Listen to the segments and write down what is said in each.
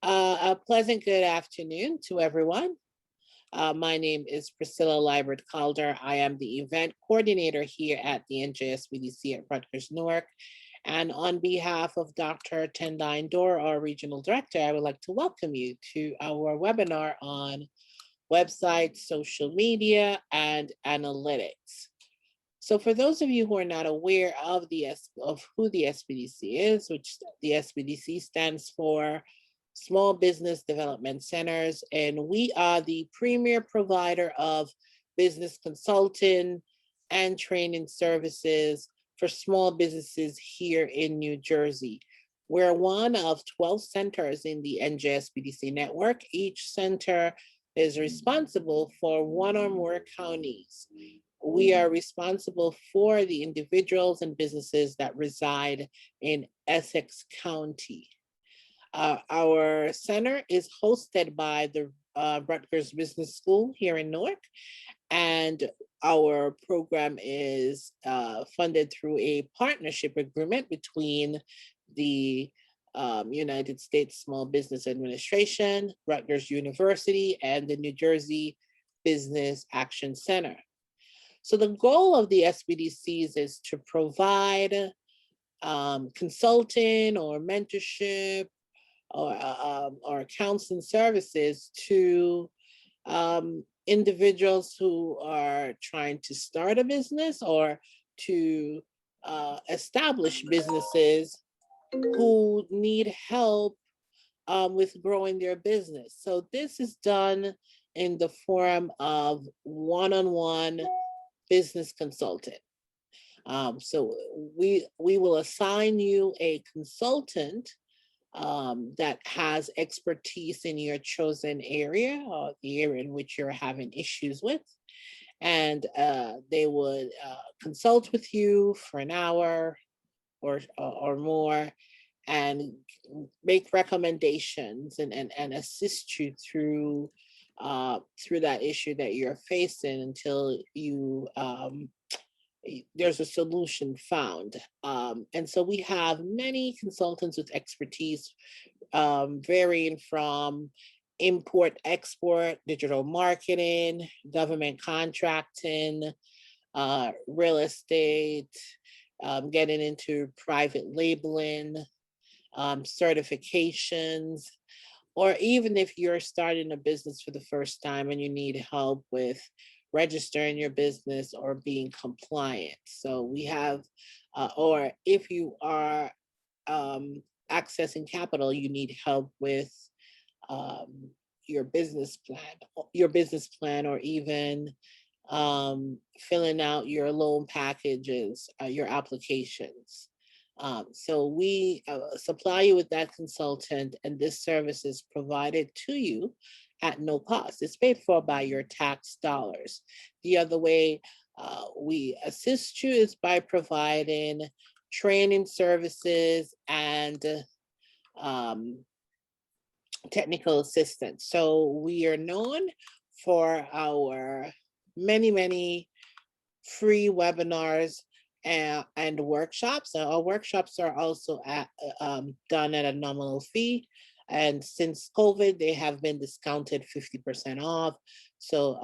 A pleasant good afternoon to everyone. My name is Priscilla Liebert Calder. I am the event coordinator here at the NJSBDC at Rutgers-Newark. And on behalf of Dr. Tendine Dor, our regional director, I would like to welcome you to our webinar on websites, social media, and analytics. So for those of you who are not aware of who the SBDC is, which the SBDC stands for Small Business Development Centers, and we are the premier provider of business consulting and training services for small businesses here in New Jersey. We're one of 12 centers in the NJSBDC network. Each center is responsible for one or more counties. We are responsible for the individuals and businesses that reside in Essex County. Our center is hosted by the Rutgers Business School here in Newark, and our program is funded through a partnership agreement between the United States Small Business Administration, Rutgers University, and the New Jersey Business Action Center. So the goal of the SBDCs is to provide consulting or mentorship or counseling services to individuals who are trying to start a business or to establish businesses who need help with growing their business. So this is done in the form of one-on-one business consultant. So we will assign you a consultant that has expertise in your chosen area or the area in which you're having issues with. And they would consult with you for an hour or more and make recommendations and assist you through that issue that you're facing until you there's a solution found. And so we have many consultants with expertise varying from import, export, digital marketing, government contracting, real estate, getting into private labeling, certifications, or even if you're starting a business for the first time and you need help with registering your business or being compliant. So we have, or if you are accessing capital, you need help with your business plan, or even filling out your loan packages, your applications. So we supply you with that consultant, and this service is provided to you at no cost. It's paid for by your tax dollars. The other way we assist you is by providing training services and technical assistance. So we are known for our many free webinars and workshops. Our workshops are also done at a nominal fee. And since COVID, they have been discounted 50% off. So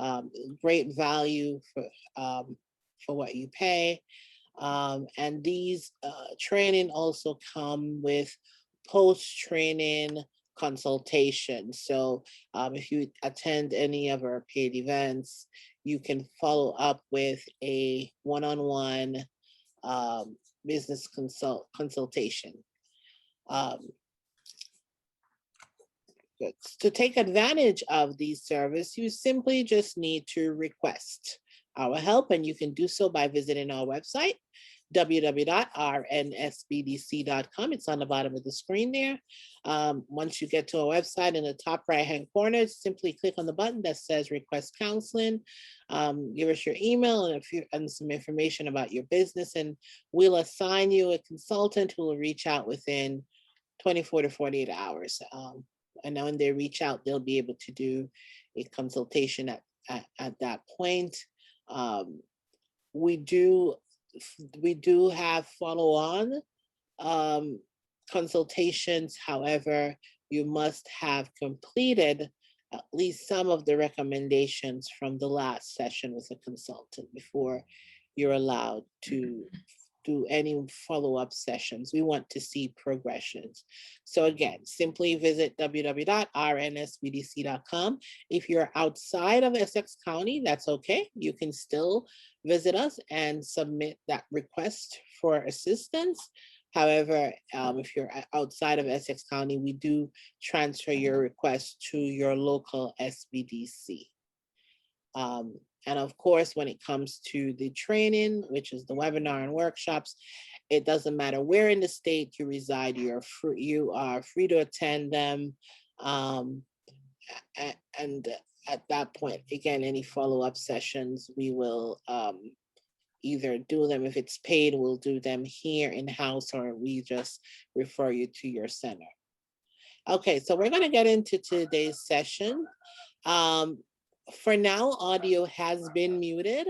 great value for what you pay. And these training also come with post-training consultation. So if you attend any of our paid events, you can follow up with a one-on-one business consultation. To take advantage of these services, you simply just need to request our help, and you can do so by visiting our website, www.rnsbdc.com. It's on the bottom of the screen there. Once you get to our website, in the top right-hand corner, simply click on the button that says Request Counseling. Give us your email and some information about your business, and we'll assign you a consultant who will reach out within 24 to 48 hours. And when they reach out, they'll be able to do a consultation at that point. We do have follow-on consultations. However, you must have completed at least some of the recommendations from the last session with a consultant before you're allowed to do any follow-up sessions. We want to see progressions. So again, simply visit www.rnsbdc.com. If you're outside of Essex County, that's okay. You can still visit us and submit that request for assistance. However, if you're outside of Essex County, we do transfer your request to your local SBDC. And of course, when it comes to the training, which is the webinar and workshops, it doesn't matter where in the state you reside, you are free to attend them. And at that point, again, any follow-up sessions, we will either do them, if it's paid, we'll do them here in-house, or we just refer you to your center. Okay, so we're gonna get into today's session. For now, audio has been muted.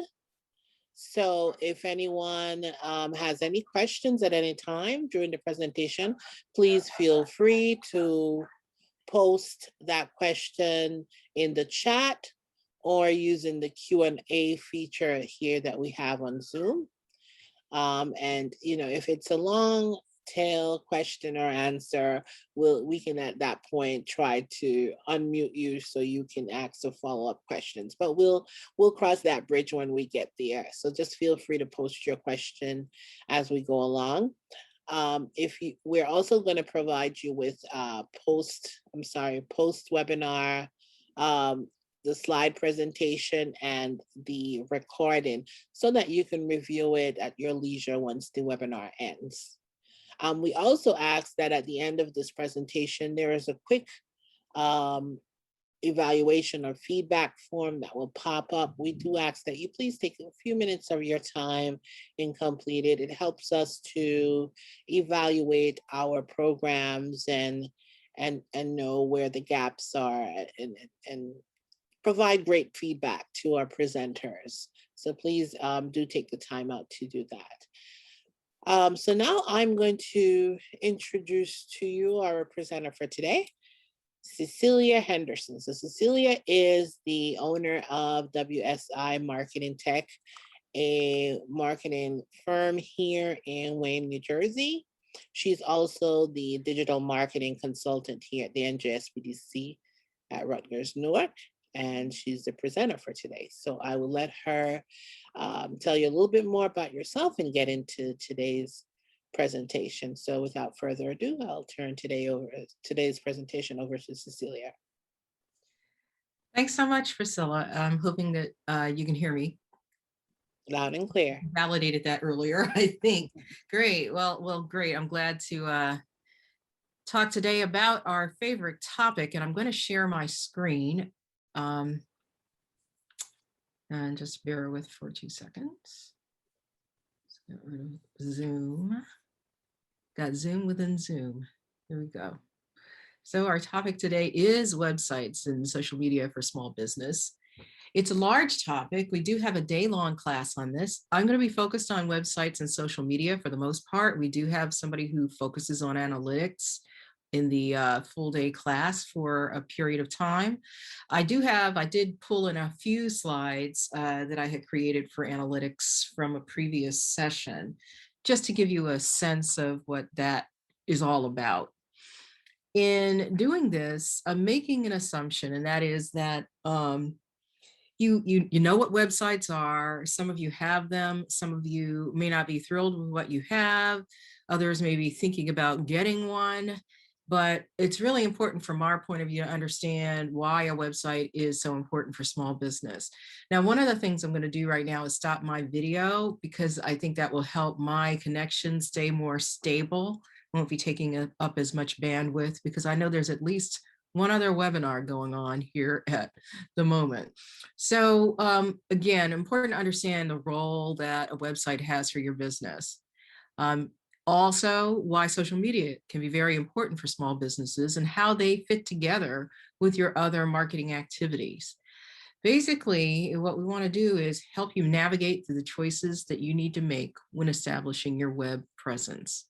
So if anyone has any questions at any time during the presentation, please feel free to post that question in the chat or using the Q&A feature here that we have on Zoom. And if it's a long tail question or answer, we can at that point try to unmute you so you can ask the follow-up questions, but we'll cross that bridge when we get there. So just feel free to post your question as we go along. We're also going to provide you with post webinar, the slide presentation and the recording so that you can review it at your leisure once the webinar ends. We also ask that at the end of this presentation, there is a quick evaluation or feedback form that will pop up. We do ask that you please take a few minutes of your time and complete it. It helps us to evaluate our programs and know where the gaps are and provide great feedback to our presenters. So please do take the time out to do that. So now I'm going to introduce to you our presenter for today, Cecilia Henderson. So Cecilia is the owner of WSI Marketing Tech, a marketing firm here in Wayne, New Jersey. She's also the digital marketing consultant here at the NJSBDC at Rutgers-Newark, and she's the presenter for today. So I will let her tell you a little bit more about yourself and get into today's presentation. So without further ado, I'll turn today's presentation over to Cecilia. Thanks so much, Priscilla. I'm hoping that you can hear me. Loud and clear. Validated that earlier, I think. Great. Well, great. I'm glad to talk today about our favorite topic, and I'm going to share my screen. And just bear with for 2 seconds. Let's get rid of Zoom. Got Zoom within Zoom. Here we go. So our topic today is websites and social media for small business. It's a large topic. We do have a day-long class on this. I'm going to be focused on websites and social media for the most part. We do have somebody who focuses on analytics in the full day class for a period of time. I did pull in a few slides that I had created for analytics from a previous session, just to give you a sense of what that is all about. In doing this, I'm making an assumption, and that is that you know what websites are. Some of you have them. Some of you may not be thrilled with what you have. Others may be thinking about getting one. But it's really important from our point of view to understand why a website is so important for small business. Now, one of the things I'm going to do right now is stop my video because I think that will help my connection stay more stable. Won't be taking up as much bandwidth because I know there's at least one other webinar going on here at the moment. So again, important to understand the role that a website has for your business. Also, why social media can be very important for small businesses and how they fit together with your other marketing activities. Basically, what we want to do is help you navigate through the choices that you need to make when establishing your web presence.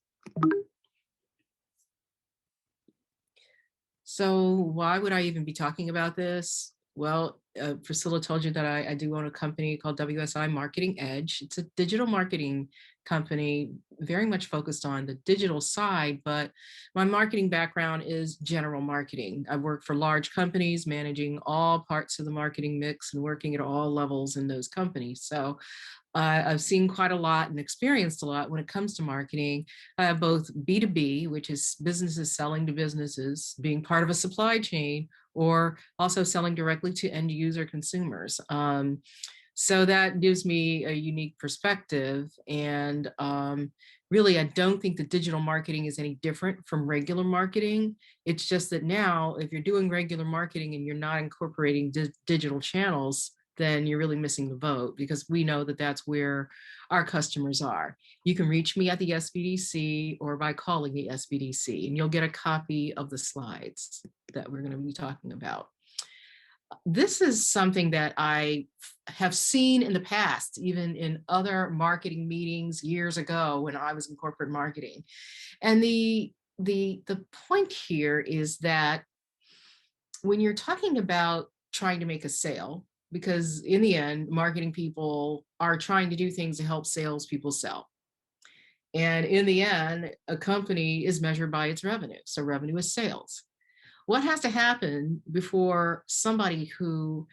So why would I even be talking about this? Well, Priscilla told you that I do own a company called WSI Marketing Edge. It's a digital marketing company, very much focused on the digital side, but my marketing background is general marketing. I work for large companies, managing all parts of the marketing mix and working at all levels in those companies. So I've seen quite a lot and experienced a lot when it comes to marketing, both B2B, which is businesses selling to businesses, being part of a supply chain, or also selling directly to end user consumers. So that gives me a unique perspective. And really, I don't think that digital marketing is any different from regular marketing. It's just that now, if you're doing regular marketing and you're not incorporating digital channels, then you're really missing the boat, because we know that that's where our customers are. You can reach me at the SBDC or by calling the SBDC, and you'll get a copy of the slides that we're going to be talking about. This is something that I have seen in the past, even in other marketing meetings years ago when I was in corporate marketing. And the point here is that when you're talking about trying to make a sale, because in the end, marketing people are trying to do things to help salespeople sell. And in the end, a company is measured by its revenue. So revenue is sales. What has to happen before somebody who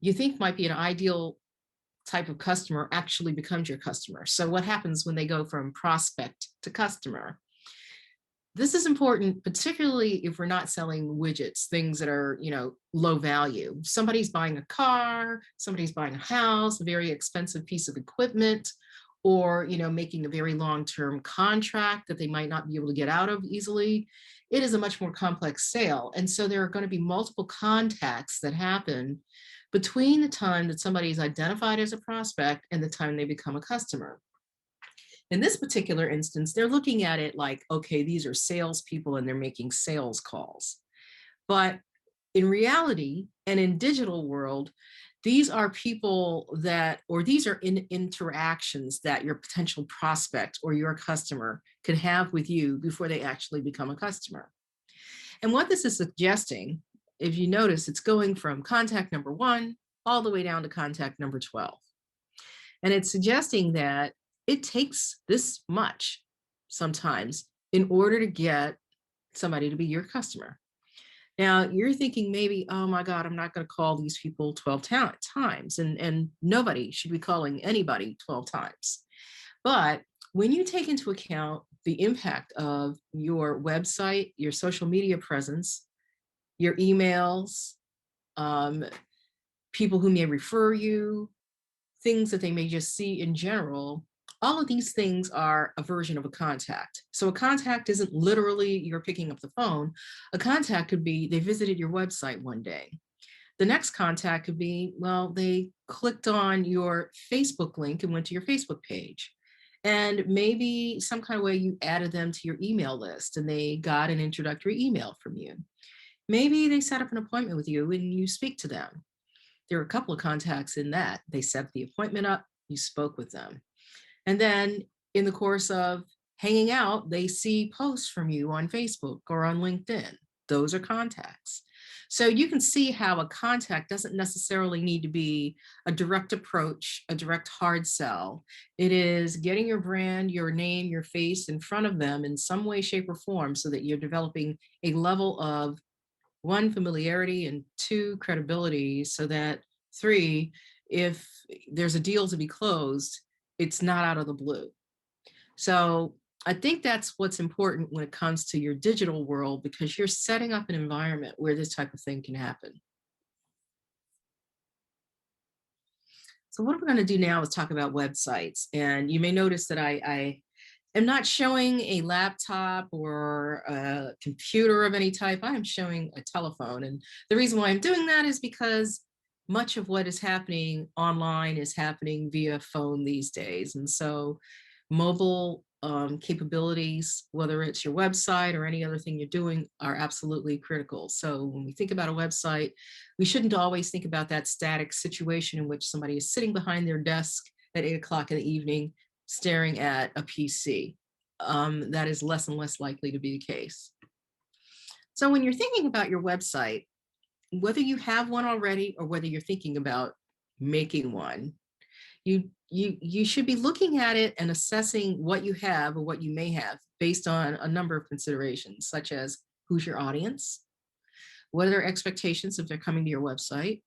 you think might be an ideal type of customer actually becomes your customer? So what happens when they go from prospect to customer? This is important, particularly if we're not selling widgets, things that are, low value. Somebody's buying a car, somebody's buying a house, a very expensive piece of equipment, or, making a very long-term contract that they might not be able to get out of easily. It is a much more complex sale. And so there are going to be multiple contacts that happen between the time that somebody is identified as a prospect and the time they become a customer. In this particular instance, they're looking at it like, okay, these are salespeople and they're making sales calls. But in reality and in digital world, these are people that, or these are interactions that your potential prospect or your customer could have with you before they actually become a customer. And what this is suggesting, if you notice, it's going from contact number 1 all the way down to contact number 12. And it's suggesting that it takes this much sometimes in order to get somebody to be your customer. Now you're thinking maybe, oh my God, I'm not going to call these people 12 times. And nobody should be calling anybody 12 times. But when you take into account the impact of your website, your social media presence, your emails, people who may refer you, things that they may just see in general, all of these things are a version of a contact. So a contact isn't literally you're picking up the phone. A contact could be they visited your website one day. The next contact could be, well, they clicked on your Facebook link and went to your Facebook page. And maybe some kind of way you added them to your email list and they got an introductory email from you. Maybe they set up an appointment with you and you speak to them. There are a couple of contacts in that. They set the appointment up, you spoke with them. And then in the course of hanging out, they see posts from you on Facebook or on LinkedIn. Those are contacts. So you can see how a contact doesn't necessarily need to be a direct approach, a direct hard sell. It is getting your brand, your name, your face in front of them in some way, shape, or form so that you're developing a level of 1, familiarity, and 2, credibility, so that 3, if there's a deal to be closed, it's not out of the blue. So I think that's what's important when it comes to your digital world, because you're setting up an environment where this type of thing can happen. So what we're going to do now is talk about websites. And you may notice that I am not showing a laptop or a computer of any type. I am showing a telephone. And the reason why I'm doing that is because much of what is happening online is happening via phone these days. And so mobile capabilities, whether it's your website or any other thing you're doing, are absolutely critical. So when we think about a website, we shouldn't always think about that static situation in which somebody is sitting behind their desk at 8 o'clock in the evening, staring at a PC. That is less and less likely to be the case. So when you're thinking about your website, whether you have one already or whether you're thinking about making one, you should be looking at it and assessing what you have or what you may have based on a number of considerations, such as who's your audience, what are their expectations if they're coming to your website,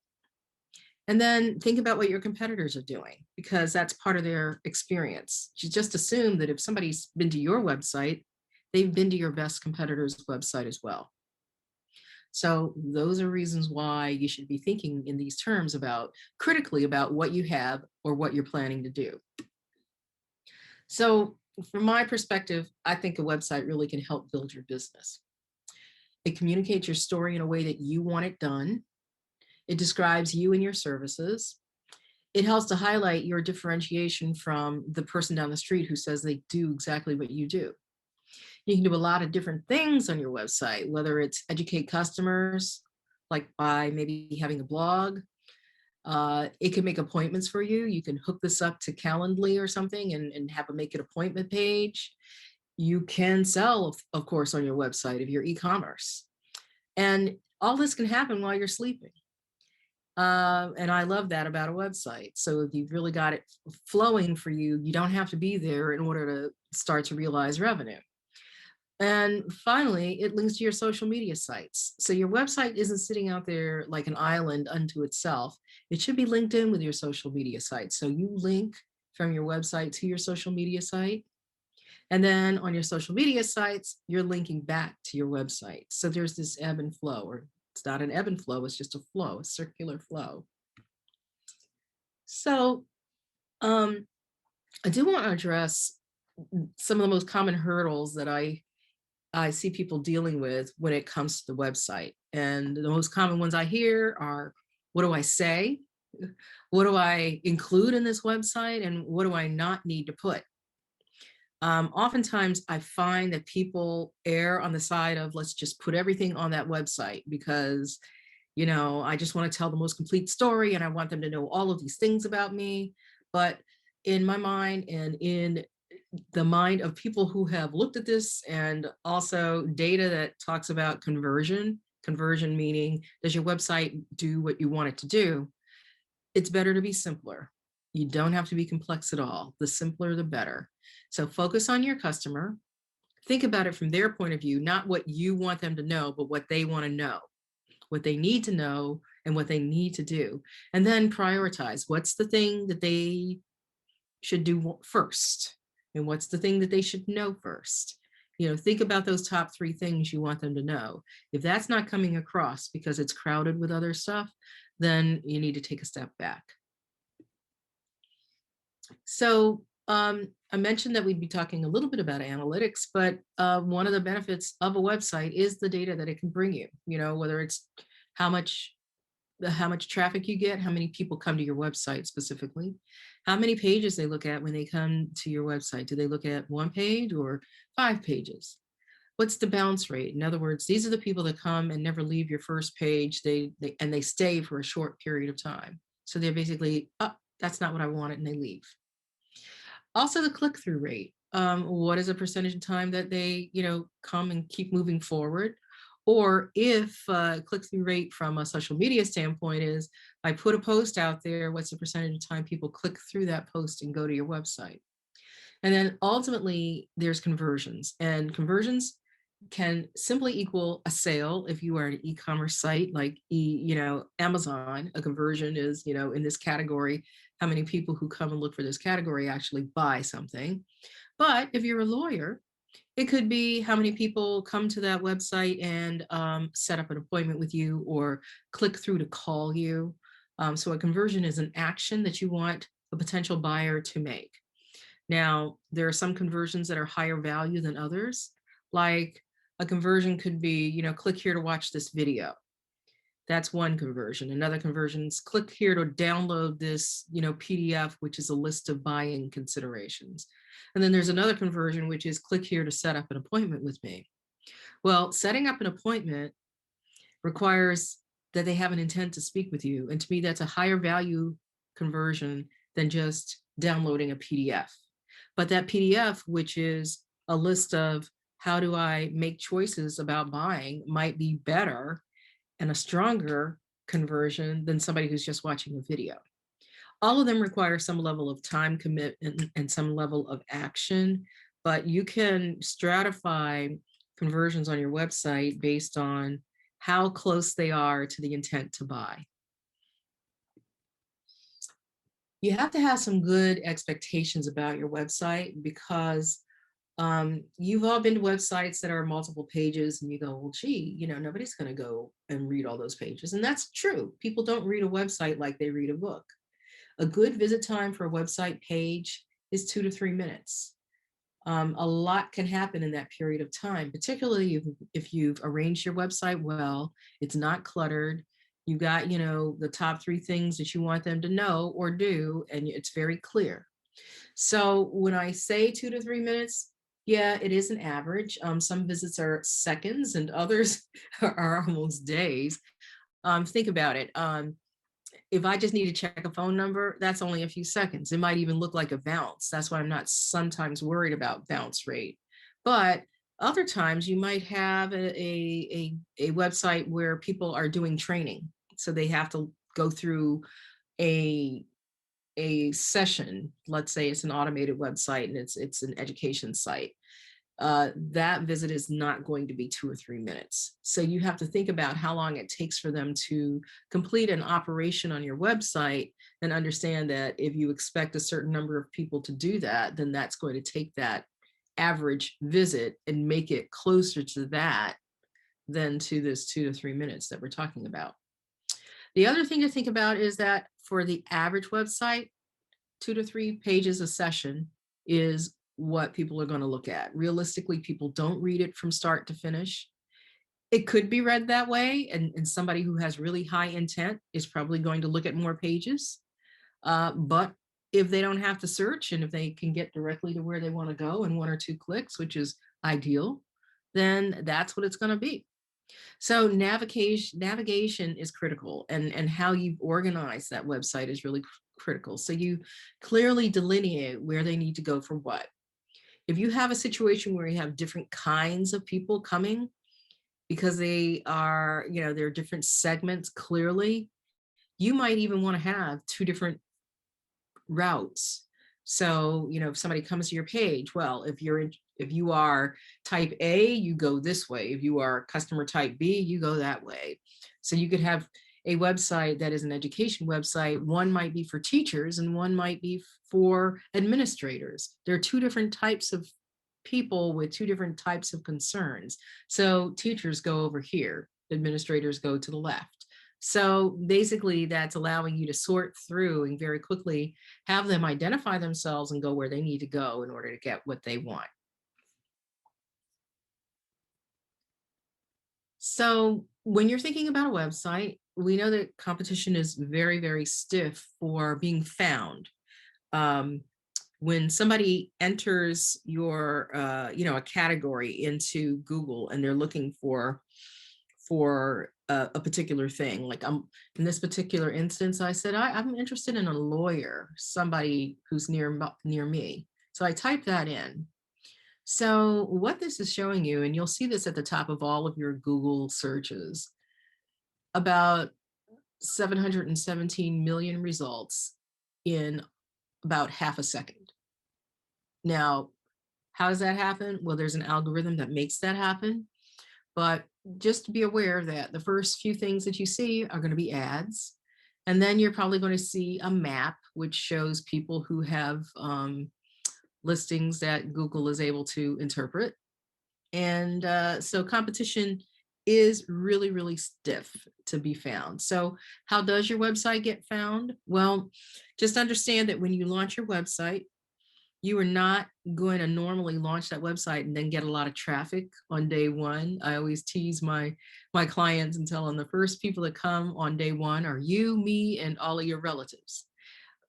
and then think about what your competitors are doing, because that's part of their experience. You just assume that if somebody's been to your website, they've been to your best competitor's website as well. So those are reasons why you should be thinking in these terms about critically about what you have or what you're planning to do. So from my perspective, I think a website really can help build your business. It communicates your story in a way that you want it done. It describes you and your services. It helps to highlight your differentiation from the person down the street who says they do exactly what you do. You can do a lot of different things on your website, whether it's educate customers, like by maybe having a blog. It can make appointments for you. You can hook this up to Calendly or something and have a make an appointment page. You can sell, of course, on your website if you're e-commerce. And all this can happen while you're sleeping. And I love that about a website. So if you've really got it flowing for you, you don't have to be there in order to start to realize revenue. And finally, it links to your social media sites. So your website isn't sitting out there like an island unto itself. It should be linked in with your social media sites. So you link from your website to your social media site. And then on your social media sites, you're linking back to your website. So there's this ebb and flow, or it's not an ebb and flow, it's just a flow, a circular flow. So I do want to address some of the most common hurdles that I see people dealing with when it comes to the website. And the most common ones I hear are, what do I say? What do I include in this website? And what do I not need to put? Oftentimes I find that people err on the side of, let's just put everything on that website because, you know, I just want to tell the most complete story and I want them to know all of these things about me. But in my mind and in the mind of people who have looked at this, and also data that talks about conversion meaning, does your website do what you want it to do? It's better to be simpler. You don't have to be complex at all. The simpler, the better. So focus on your customer. Think about it from their point of view, not what you want them to know, but what they want to know, what they need to know, and what they need to do. And then prioritize. What's the thing that they should do first? And what's the thing that they should know first? You know, think about those top 3 things you want them to know. If that's not coming across because it's crowded with other stuff, then you need to take a step back. So I mentioned that we'd be talking a little bit about analytics, but one of the benefits of a website is the data that it can bring you, you know, whether it's how much traffic you get, how many people come to your website specifically, how many pages they look at when they come to your website. Do they look at 1 page or 5 pages? What's the bounce rate? In other words, these are the people that come and never leave your first page. They stay for a short period of time. So they're basically, oh, that's not what I wanted, and they leave. Also the click-through rate. What is a percentage of time that they, you know, come and keep moving forward? Or if click-through rate from a social media standpoint is, I put a post out there, what's the percentage of time people click through that post and go to your website? And then ultimately there's conversions, and conversions can simply equal a sale. If you are an e-commerce site like Amazon, a conversion is, you know, in this category, how many people who come and look for this category actually buy something. But if you're a lawyer, it could be how many people come to that website and set up an appointment with you or click through to call you. So a conversion is an action that you want a potential buyer to make. Now, there are some conversions that are higher value than others. Like a conversion could be, you know, click here to watch this video. That's one conversion. Another conversion is click here to download this, you know, PDF, which is a list of buying considerations. And then there's another conversion, which is click here to set up an appointment with me. Well, setting up an appointment requires that they have an intent to speak with you. And to me, that's a higher value conversion than just downloading a PDF. But that PDF, which is a list of how do I make choices about buying might be better and a stronger conversion than somebody who's just watching a video. All of them require some level of time commitment and some level of action, but you can stratify conversions on your website based on how close they are to the intent to buy. You have to have some good expectations about your website because you've all been to websites that are multiple pages and you go, well, gee, nobody's going to go and read all those pages. And that's true. People don't read a website like they read a book. A good visit time for a website page is 2 to 3 minutes. A lot can happen in that period of time, particularly if you've arranged your website well, it's not cluttered. You got, the top 3 things that you want them to know or do, and it's very clear. So when I say 2 to 3 minutes, yeah, it is an average. Some visits are seconds and others are almost days. Think about it. If I just need to check a phone number, that's only a few seconds. It might even look like a bounce. That's why I'm not sometimes worried about bounce rate. But other times you might have a website where people are doing training. So they have to go through a session. Let's say it's an automated website and it's an education site. That visit is not going to be 2 or 3 minutes. So you have to think about how long it takes for them to complete an operation on your website and understand that if you expect a certain number of people to do that, then that's going to take that average visit and make it closer to that than to this 2 to 3 minutes that we're talking about. The other thing to think about is that for the average website, 2 to 3 pages a session is what people are going to look at. Realistically, people don't read it from start to finish. It could be read that way, and somebody who has really high intent is probably going to look at more pages. But if they don't have to search and if they can get directly to where they want to go in 1 or 2 clicks, which is ideal, then that's what it's going to be. So navigation is critical, and how you organize that website is really critical. So you clearly delineate where they need to go for what. If you have a situation where you have different kinds of people coming because they are, there are different segments clearly, you might even want to have 2 different routes. So, if somebody comes to your page, well, if you are type A, you go this way. If you are customer type B, you go that way. So you could have a website that is an education website. One might be for teachers and one might be for administrators. There are 2 different types of people with 2 different types of concerns. So teachers go over here, administrators go to the left. So basically that's allowing you to sort through and very quickly have them identify themselves and go where they need to go in order to get what they want. So when you're thinking about a website, we know that competition is very, very stiff for being found. When somebody enters your, a category into Google and they're looking for a particular thing, like in this particular instance, I said, I'm interested in a lawyer, somebody who's near me. So I typed that in. So what this is showing you, and you'll see this at the top of all of your Google searches, about 717 million results in about half a second. Now, how does that happen? Well, there's an algorithm that makes that happen. But just be aware that the first few things that you see are going to be ads. And then you're probably going to see a map, which shows people who have listings that Google is able to interpret. And so competition is really, really stiff to be found. So how does your website get found? Well, just understand that when you launch your website, you are not going to normally launch that website and then get a lot of traffic on day one. I always tease my clients and tell them the first people that come on day one are you, me, and all of your relatives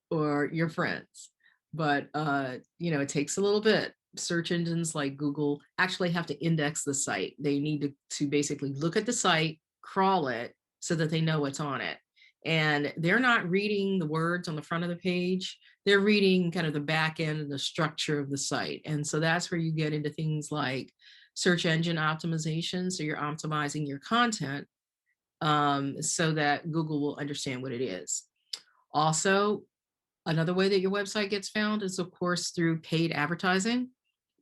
or your friends. But it takes a little bit. Search engines like Google actually have to index the site. They need to basically look at the site, crawl it so that they know what's on it. And they're not reading the words on the front of the page. They're reading kind of the back end and the structure of the site. And so that's where you get into things like search engine optimization. So you're optimizing your content so that Google will understand what it is. Also, another way that your website gets found is, of course, through paid advertising.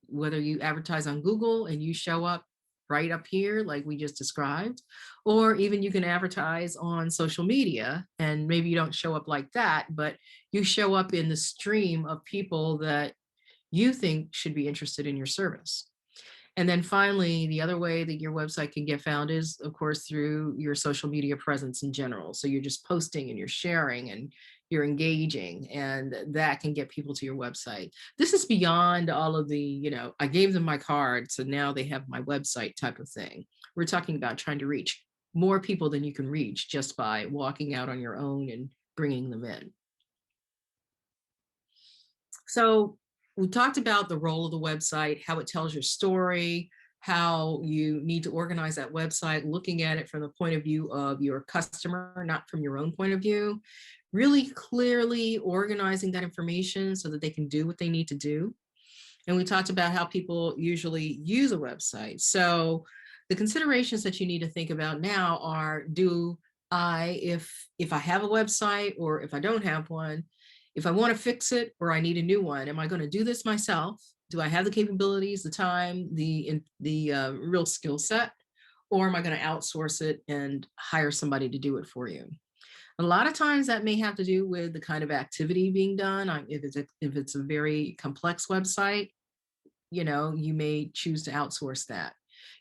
Whether you advertise on Google and you show up right up here, like we just described, or even you can advertise on social media and maybe you don't show up like that, but you show up in the stream of people that you think should be interested in your service. And then finally, the other way that your website can get found is, of course, through your social media presence in general. So you're just posting and you're sharing and you're engaging, and that can get people to your website. This is beyond all of the, I gave them my card, so now they have my website type of thing. We're talking about trying to reach more people than you can reach just by walking out on your own and bringing them in. So we talked about the role of the website, how it tells your story, how you need to organize that website, looking at it from the point of view of your customer, not from your own point of view, really clearly organizing that information so that they can do what they need to do. And we talked about how people usually use a website. So the considerations that you need to think about now are, if I have a website or if I don't have one, if I want to fix it or I need a new one, am I going to do this myself? Do I have the capabilities, the time, the real skill set, or am I going to outsource it and hire somebody to do it for you? A lot of times that may have to do with the kind of activity being done. If it's a very complex website, you may choose to outsource that.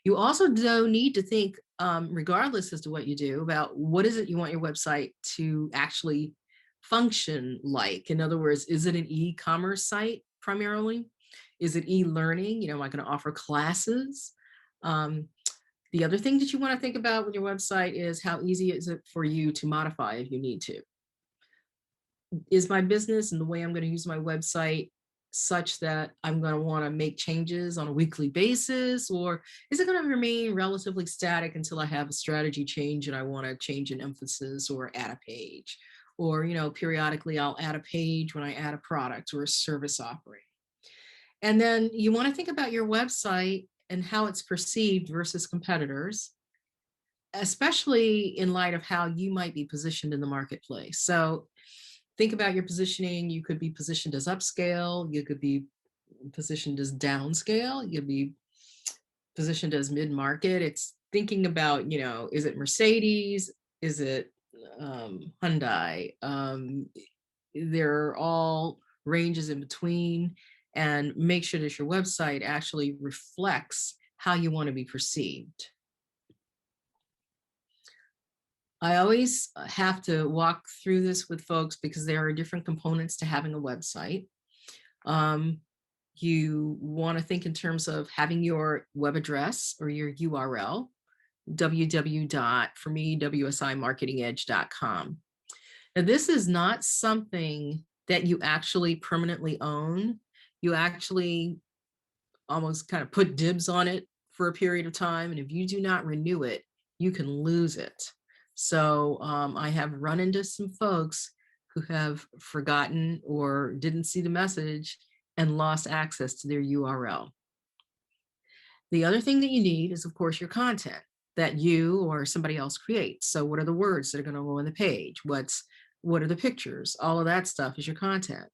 You also do need to think, regardless as to what you do, about what is it you want your website to actually function like. In other words, is it an e-commerce site primarily? Is it e-learning? Am I going to offer classes? The other thing that you want to think about with your website is how easy is it for you to modify if you need to. Is my business and the way I'm going to use my website such that I'm going to want to make changes on a weekly basis, or is it going to remain relatively static until I have a strategy change and I want to change an emphasis or add a page? Or, periodically I'll add a page when I add a product or a service offering. And then you want to think about your website and how it's perceived versus competitors, especially in light of how you might be positioned in the marketplace. So think about your positioning. You could be positioned as upscale. You could be positioned as downscale. You could be positioned as mid-market. It's thinking about, is it Mercedes? Is it Hyundai? They're all ranges in between, and make sure that your website actually reflects how you want to be perceived. I always have to walk through this with folks because there are different components to having a website. You want to think in terms of having your web address or your URL, www.forme.wsimarketingedge.com. Now, this is not something that you actually permanently own. You actually almost kind of put dibs on it for a period of time. And if you do not renew it, you can lose it. So I have run into some folks who have forgotten or didn't see the message and lost access to their URL. The other thing that you need is, of course, your content that you or somebody else creates. So what are the words that are going to go on the page? What are the pictures? All of that stuff is your content.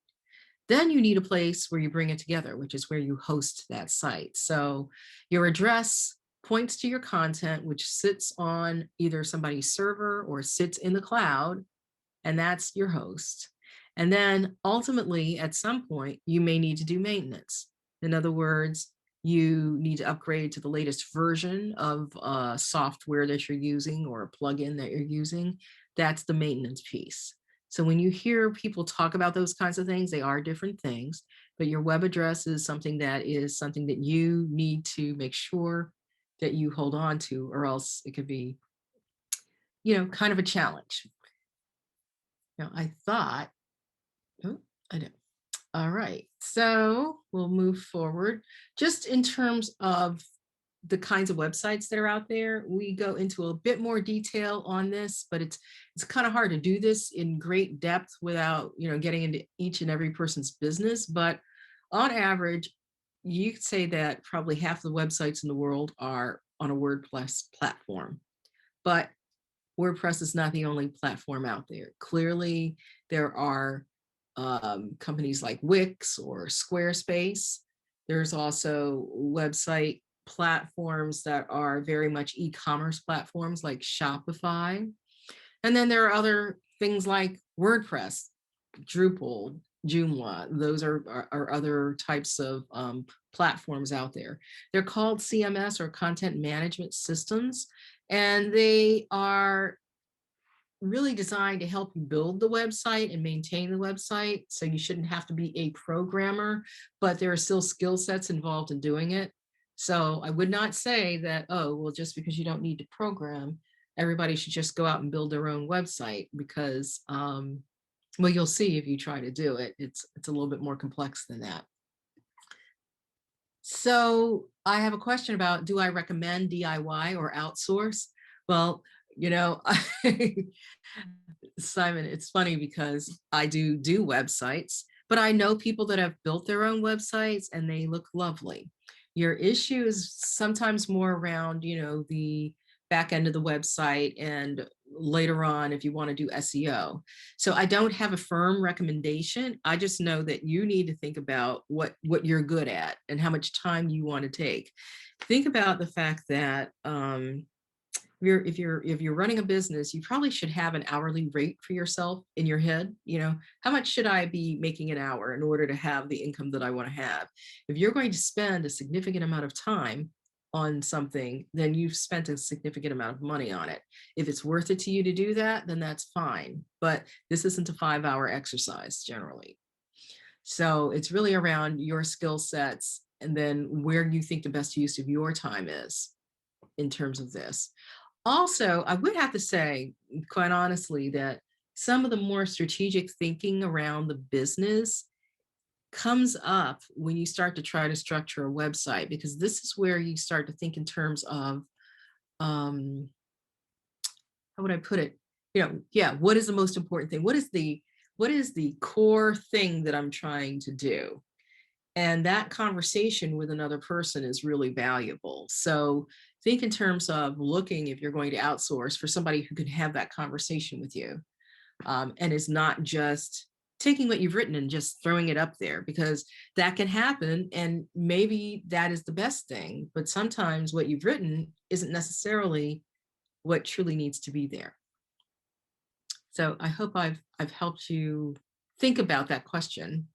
Then you need a place where you bring it together, which is where you host that site. So your address points to your content, which sits on either somebody's server or sits in the cloud, and that's your host. And then ultimately, at some point, you may need to do maintenance. In other words, you need to upgrade to the latest version of software that you're using or a plugin that you're using. That's the maintenance piece. So when you hear people talk about those kinds of things, they are different things, but your web address is something that you need to make sure that you hold on to, or else it could be, kind of a challenge. Now, I thought, I know. All right, so we'll move forward. Just in terms of the kinds of websites that are out there, we go into a bit more detail on this, but it's kind of hard to do this in great depth without, getting into each and every person's business. But on average, you could say that probably half the websites in the world are on a WordPress platform, but WordPress is not the only platform out there. Clearly, there are companies like Wix or Squarespace. There's also website platforms that are very much e-commerce platforms like Shopify. And then there are other things like WordPress, Drupal, Joomla. Those are other types of platforms out there. They're called CMS or content management systems, and they are really designed to help you build the website and maintain the website. So you shouldn't have to be a programmer, but there are still skill sets involved in doing it. So I would not say that, oh, well, just because you don't need to program, everybody should just go out and build their own website, because well, you'll see if you try to do it, it's a little bit more complex than that. So I have a question about, do I recommend DIY or outsource? Well, you know, Simon, it's funny because I do websites, but I know people that have built their own websites and they look lovely. Your issue is sometimes more around, you know, the back end of the website, and later on if you want to do SEO. So I don't have a firm recommendation. I just know that you need to think about what you're good at and how much time you want to take. Think about the fact that if you're running a business, you probably should have an hourly rate for yourself in your head. You know, how much should I be making an hour in order to have the income that I want to have? If you're going to spend a significant amount of time on something, then you've spent a significant amount of money on it. If it's worth it to you to do that, then that's fine. But this isn't a 5-hour exercise generally. So it's really around your skill sets and then where you think the best use of your time is in terms of this. Also, I would have to say, quite honestly, that some of the more strategic thinking around the business comes up when you start to try to structure a website, because this is where you start to think in terms of, how would I put it? You know, yeah, what is the most important thing? What is the core thing that I'm trying to do? And that conversation with another person is really valuable. So think in terms of looking, if you're going to outsource, for somebody who can have that conversation with you, and is not just taking what you've written and just throwing it up there, because that can happen. And maybe that is the best thing, but sometimes what you've written isn't necessarily what truly needs to be there. So I hope I've helped you think about that question.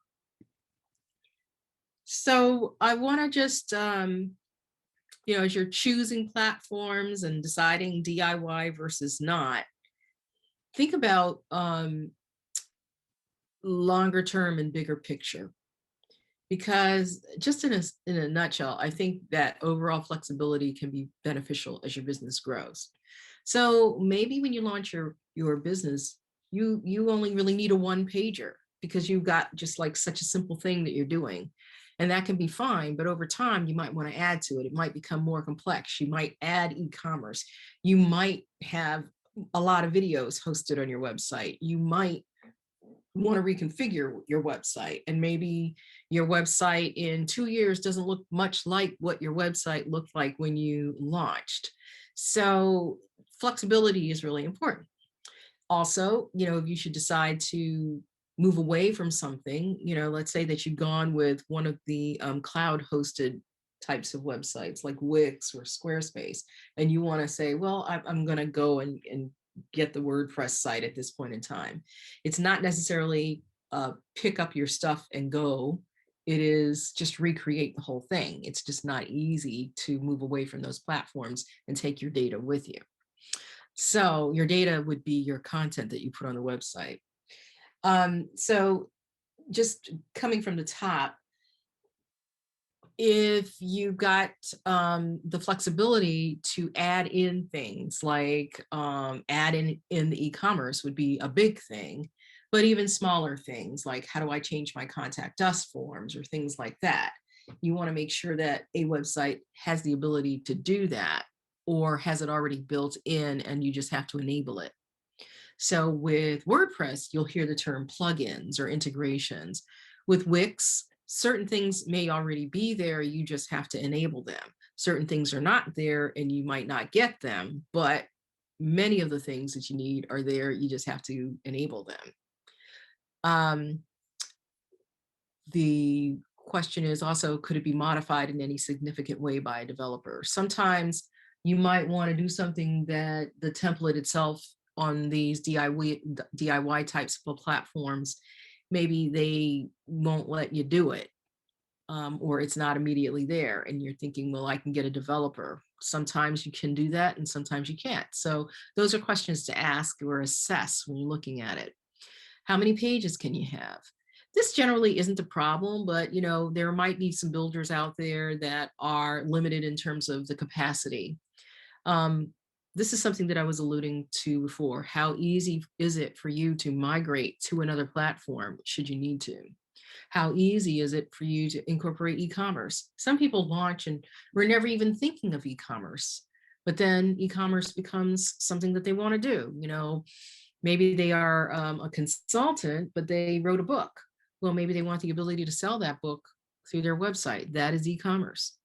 So I want to just, you know, as you're choosing platforms and deciding DIY versus not, think about longer term and bigger picture. Because just in a nutshell, I think that overall flexibility can be beneficial as your business grows. So maybe when you launch your business, you only really need a one pager because you've got just like such a simple thing that you're doing. And that can be fine, but over time you might want to add to it. It might become more complex. You might add e-commerce. You might have a lot of videos hosted on your website. You might want to reconfigure your website, and maybe your website in 2 years doesn't look much like what your website looked like when you launched. So flexibility is really important. Also, you know, if you should decide to move away from something, you know, let's say that you've gone with one of the cloud hosted types of websites like Wix or Squarespace, and you want to say, well, I'm going to go and get the WordPress site at this point in time. It's not necessarily pick up your stuff and go. It is just recreate the whole thing. It's just not easy to move away from those platforms and take your data with you. So your data would be your content that you put on the website. So just coming from the top, if you got the flexibility to add in things like add in the e-commerce would be a big thing, but even smaller things like how do I change my contact us forms or things like that, you want to make sure that a website has the ability to do that or has it already built in and you just have to enable it. So with WordPress, you'll hear the term plugins or integrations. With Wix, certain things may already be there, you just have to enable them. Certain things are not there and you might not get them, but many of the things that you need are there, you just have to enable them. The question is also, could it be modified in any significant way by a developer? Sometimes you might want to do something that the template itself on these DIY types of platforms, maybe they won't let you do it, or it's not immediately there. And you're thinking, well, I can get a developer. Sometimes you can do that and sometimes you can't. So those are questions to ask or assess when you're looking at it. How many pages can you have? This generally isn't a problem, but there might be some builders out there that are limited in terms of the capacity. This is something that I was alluding to before. How easy is it for you to migrate to another platform should you need to? How easy is it for you to incorporate e-commerce? Some people launch and we're never even thinking of e-commerce, but then e-commerce becomes something that they want to do. Maybe they are a consultant, but they wrote a book. Well, maybe they want the ability to sell that book through their website. That is e-commerce.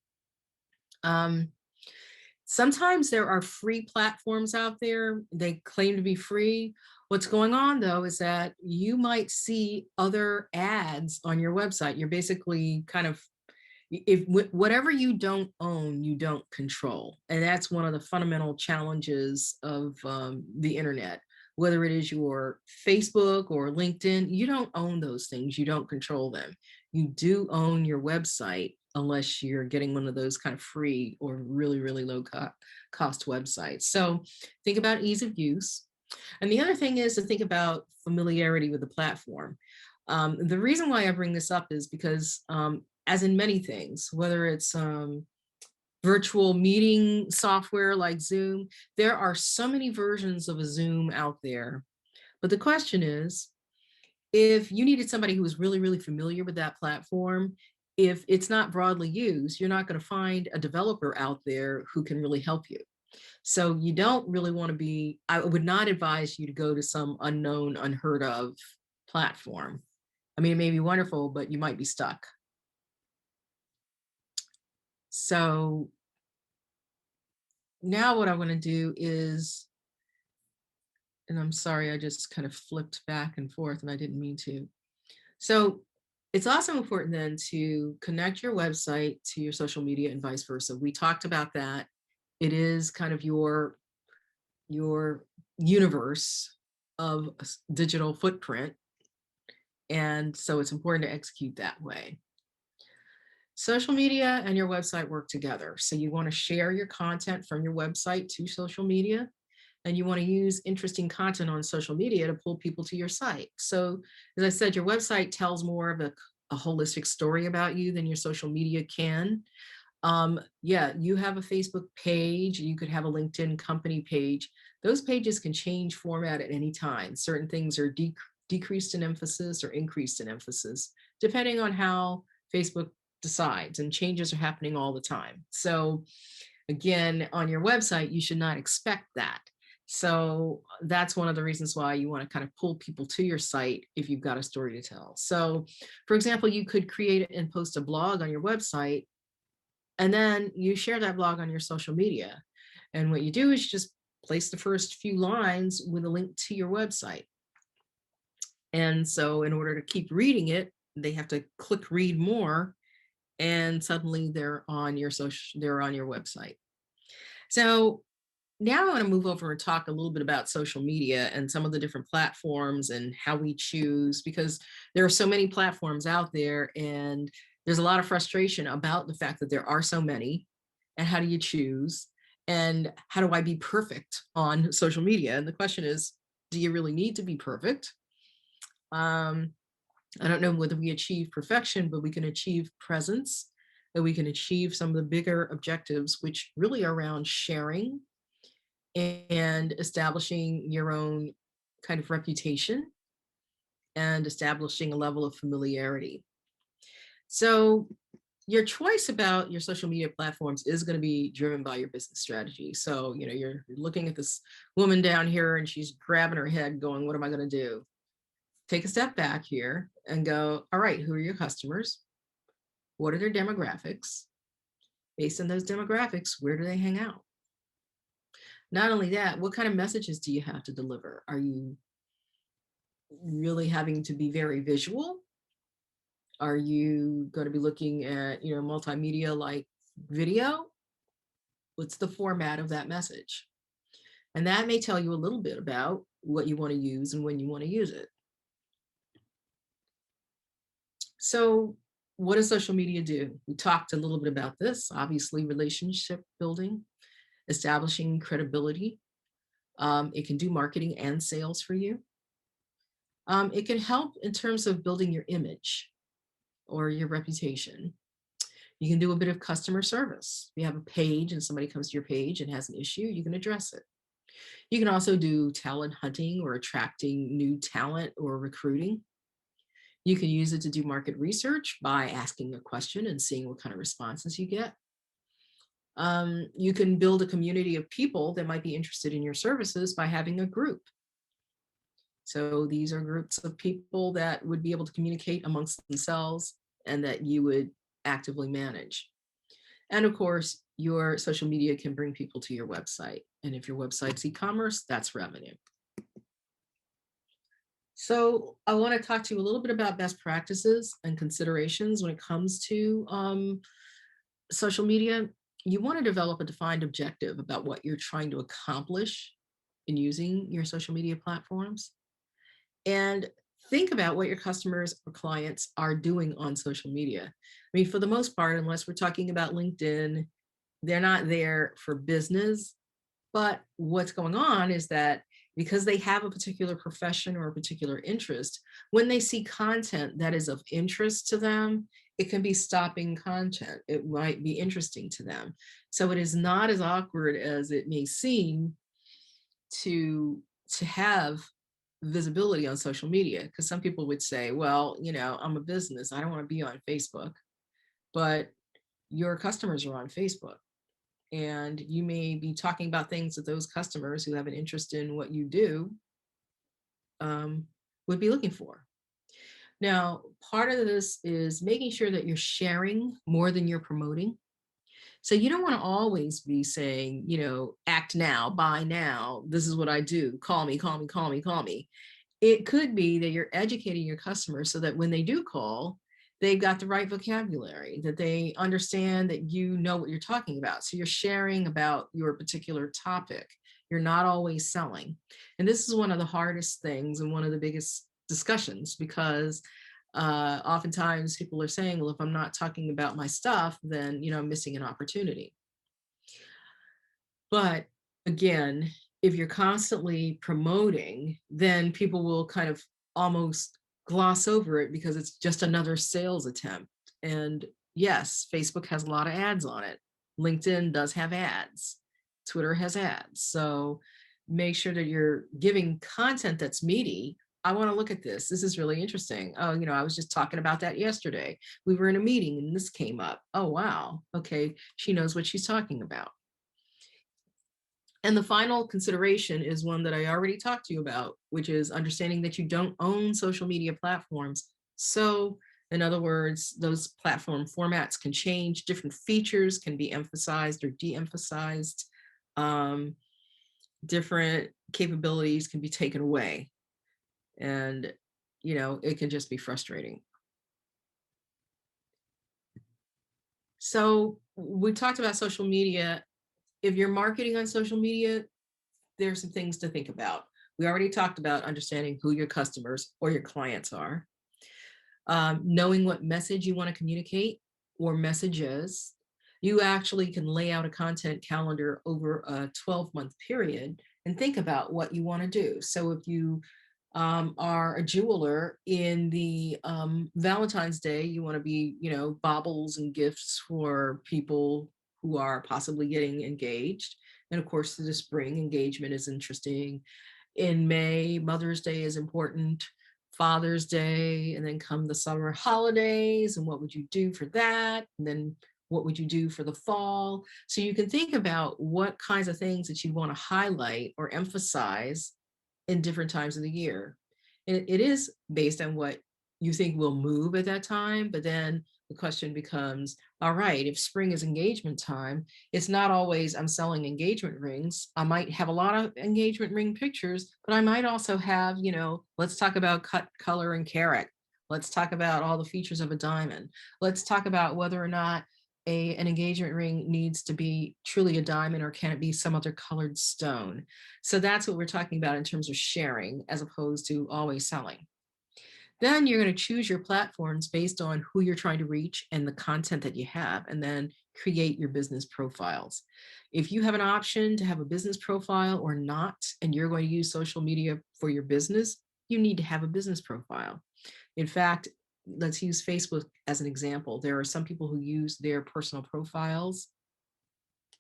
Sometimes there are free platforms out there. They claim to be free. What's going on, though, is that you might see other ads on your website. You're basically kind of, if whatever you don't own, you don't control. And that's one of the fundamental challenges of the internet. Whether it is your Facebook or LinkedIn, you don't own those things. You don't control them. You do own your website unless you're getting one of those kind of free or really, really low cost websites. So think about ease of use. And the other thing is to think about familiarity with the platform. The reason why I bring this up is because as in many things, whether it's virtual meeting software like Zoom, there are so many versions of a Zoom out there. But the question is, if you needed somebody who was really, really familiar with that platform, if it's not broadly used, you're not going to find a developer out there who can really help you. So you don't really want to be, I would not advise you to go to some unknown, unheard of platform. I mean, it may be wonderful, but you might be stuck. So now what I want to do is, and I'm sorry, I just kind of flipped back and forth and I didn't mean to. So it's also important then to connect your website to your social media and vice versa. We talked about that. It is kind of your universe of digital footprint. And so it's important to execute that way. Social media and your website work together. So you want to share your content from your website to social media, and you want to use interesting content on social media to pull people to your site. So as I said, your website tells more of a holistic story about you than your social media can. Yeah, you have a Facebook page, you could have a LinkedIn company page. Those pages can change format at any time. Certain things are decreased in emphasis or increased in emphasis, depending on how Facebook decides, and changes are happening all the time. So again, on your website, you should not expect that. So that's one of the reasons why you want to kind of pull people to your site if you've got a story to tell. So for example, you could create and post a blog on your website, and then you share that blog on your social media. And what you do is you just place the first few lines with a link to your website. And so in order to keep reading it, they have to click read more, and suddenly they're on your website. So now I want to move over and talk a little bit about social media and some of the different platforms and how we choose, because there are so many platforms out there and there's a lot of frustration about the fact that there are so many, and how do you choose, and how do I be perfect on social media? And the question is, do you really need to be perfect? I don't know whether we achieve perfection, but we can achieve presence, and we can achieve some of the bigger objectives, which really are around sharing and establishing your own kind of reputation and establishing a level of familiarity. So your choice about your social media platforms is going to be driven by your business strategy. So, you're looking at this woman down here and she's grabbing her head going, what am I going to do? Take a step back here and go, all right, who are your customers? What are their demographics? Based on those demographics, where do they hang out? Not only that, what kind of messages do you have to deliver? Are you really having to be very visual? Are you going to be looking at, multimedia like video? What's the format of that message? And that may tell you a little bit about what you want to use and when you want to use it. So what does social media do? We talked a little bit about this, obviously relationship building, establishing credibility. It can do marketing and sales for you. It can help in terms of building your image or your reputation. You can do a bit of customer service. If you have a page and somebody comes to your page and has an issue, you can address it. You can also do talent hunting or attracting new talent or recruiting. You can use it to do market research by asking a question and seeing what kind of responses you get. You can build a community of people that might be interested in your services by having a group. So these are groups of people that would be able to communicate amongst themselves and that you would actively manage. And of course, your social media can bring people to your website. And if your website's e-commerce, that's revenue. So I want to talk to you a little bit about best practices and considerations when it comes to social media. You want to develop a defined objective about what you're trying to accomplish in using your social media platforms. And think about what your customers or clients are doing on social media. I mean, for the most part, unless we're talking about LinkedIn, they're not there for business. But what's going on is that because they have a particular profession or a particular interest, when they see content that is of interest to them, it can be stopping content. It might be interesting to them. So it is not as awkward as it may seem to have visibility on social media, because some people would say, well, I'm a business, I don't want to be on Facebook, but your customers are on Facebook and you may be talking about things that those customers who have an interest in what you do would be looking for. Now, part of this is making sure that you're sharing more than you're promoting. So you don't want to always be saying, act now, buy now, this is what I do, call me, call me, call me, call me. It could be that you're educating your customers so that when they do call, they've got the right vocabulary, that they understand that you know what you're talking about. So you're sharing about your particular topic. You're not always selling. And this is one of the hardest things and one of the biggest discussions, because oftentimes people are saying, well, if I'm not talking about my stuff, then, I'm missing an opportunity. But again, if you're constantly promoting, then people will kind of almost gloss over it because it's just another sales attempt. And yes, Facebook has a lot of ads on it. LinkedIn does have ads. Twitter has ads. So make sure that you're giving content that's meaty. I want to look at this. This is really interesting. Oh, I was just talking about that yesterday. We were in a meeting and this came up. Oh, wow. Okay. She knows what she's talking about. And the final consideration is one that I already talked to you about, which is understanding that you don't own social media platforms. So in other words, those platform formats can change, different features can be emphasized or de-emphasized, different capabilities can be taken away. And, it can just be frustrating. So we talked about social media. If you're marketing on social media, there's some things to think about. We already talked about understanding who your customers or your clients are, knowing what message you want to communicate or messages. You actually can lay out a content calendar over a 12-month period and think about what you want to do. So if you are a jeweler, in the Valentine's Day, you want to be, baubles and gifts for people who are possibly getting engaged. And of course, the spring engagement is interesting. In May, Mother's Day is important, Father's Day, and then come the summer holidays. And what would you do for that? And then what would you do for the fall? So you can think about what kinds of things that you want to highlight or emphasize in different times of the year. It is based on what you think will move at that time, but then the question becomes, all right, if spring is engagement time, it's not always I'm selling engagement rings. I might have a lot of engagement ring pictures, but I might also have, let's talk about cut, color, and carat. Let's talk about all the features of a diamond. Let's talk about whether or not an engagement ring needs to be truly a diamond, or can it be some other colored stone? So that's what we're talking about in terms of sharing, as opposed to always selling. Then you're going to choose your platforms based on who you're trying to reach and the content that you have, and then create your business profiles. If you have an option to have a business profile or not, and you're going to use social media for your business, you need to have a business profile. In fact, let's use Facebook as an example. There are some people who use their personal profiles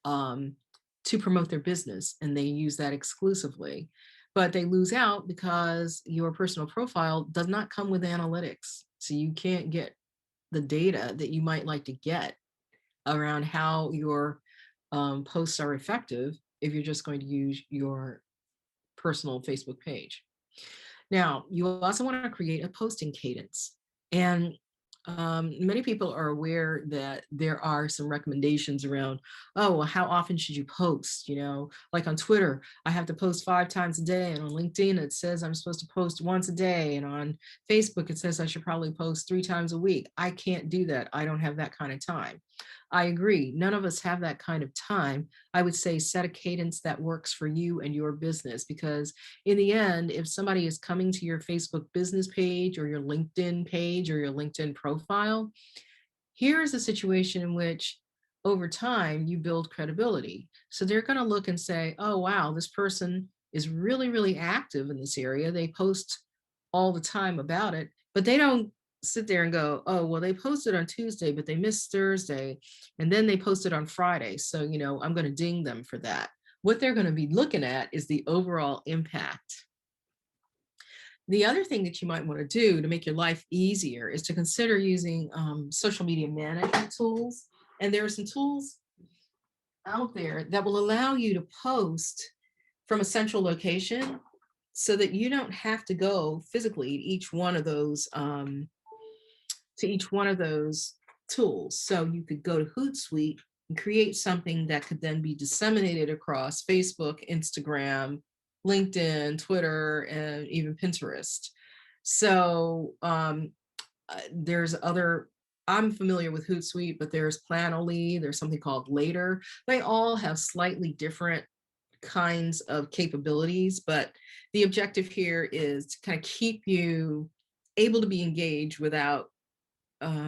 to promote their business, and they use that exclusively. But they lose out because your personal profile does not come with analytics. So you can't get the data that you might like to get around how your posts are effective if you're just going to use your personal Facebook page. Now, you also want to create a posting cadence. And many people are aware that there are some recommendations around, oh, well, how often should you post? Like on Twitter, I have to post 5 times a day. And on LinkedIn, it says I'm supposed to post once a day. And on Facebook, it says I should probably post 3 times a week. I can't do that. I don't have that kind of time. I agree. None of us have that kind of time. I would say set a cadence that works for you and your business, because in the end, if somebody is coming to your Facebook business page or your LinkedIn page or your LinkedIn profile, here is a situation in which over time you build credibility. So they're going to look and say, oh, wow, this person is really, really active in this area. They post all the time about it, but they don't sit there and go, oh, well, they posted on Tuesday, but they missed Thursday. And then they posted on Friday. So, I'm going to ding them for that. What they're going to be looking at is the overall impact. The other thing that you might want to do to make your life easier is to consider using social media management tools. And there are some tools out there that will allow you to post from a central location so that you don't have to go physically to each one of those tools. So you could go to Hootsuite and create something that could then be disseminated across Facebook, Instagram, LinkedIn, Twitter, and even Pinterest. So there's other, I'm familiar with Hootsuite, but there's Planoly, there's something called Later. They all have slightly different kinds of capabilities, but the objective here is to kind of keep you able to be engaged without, how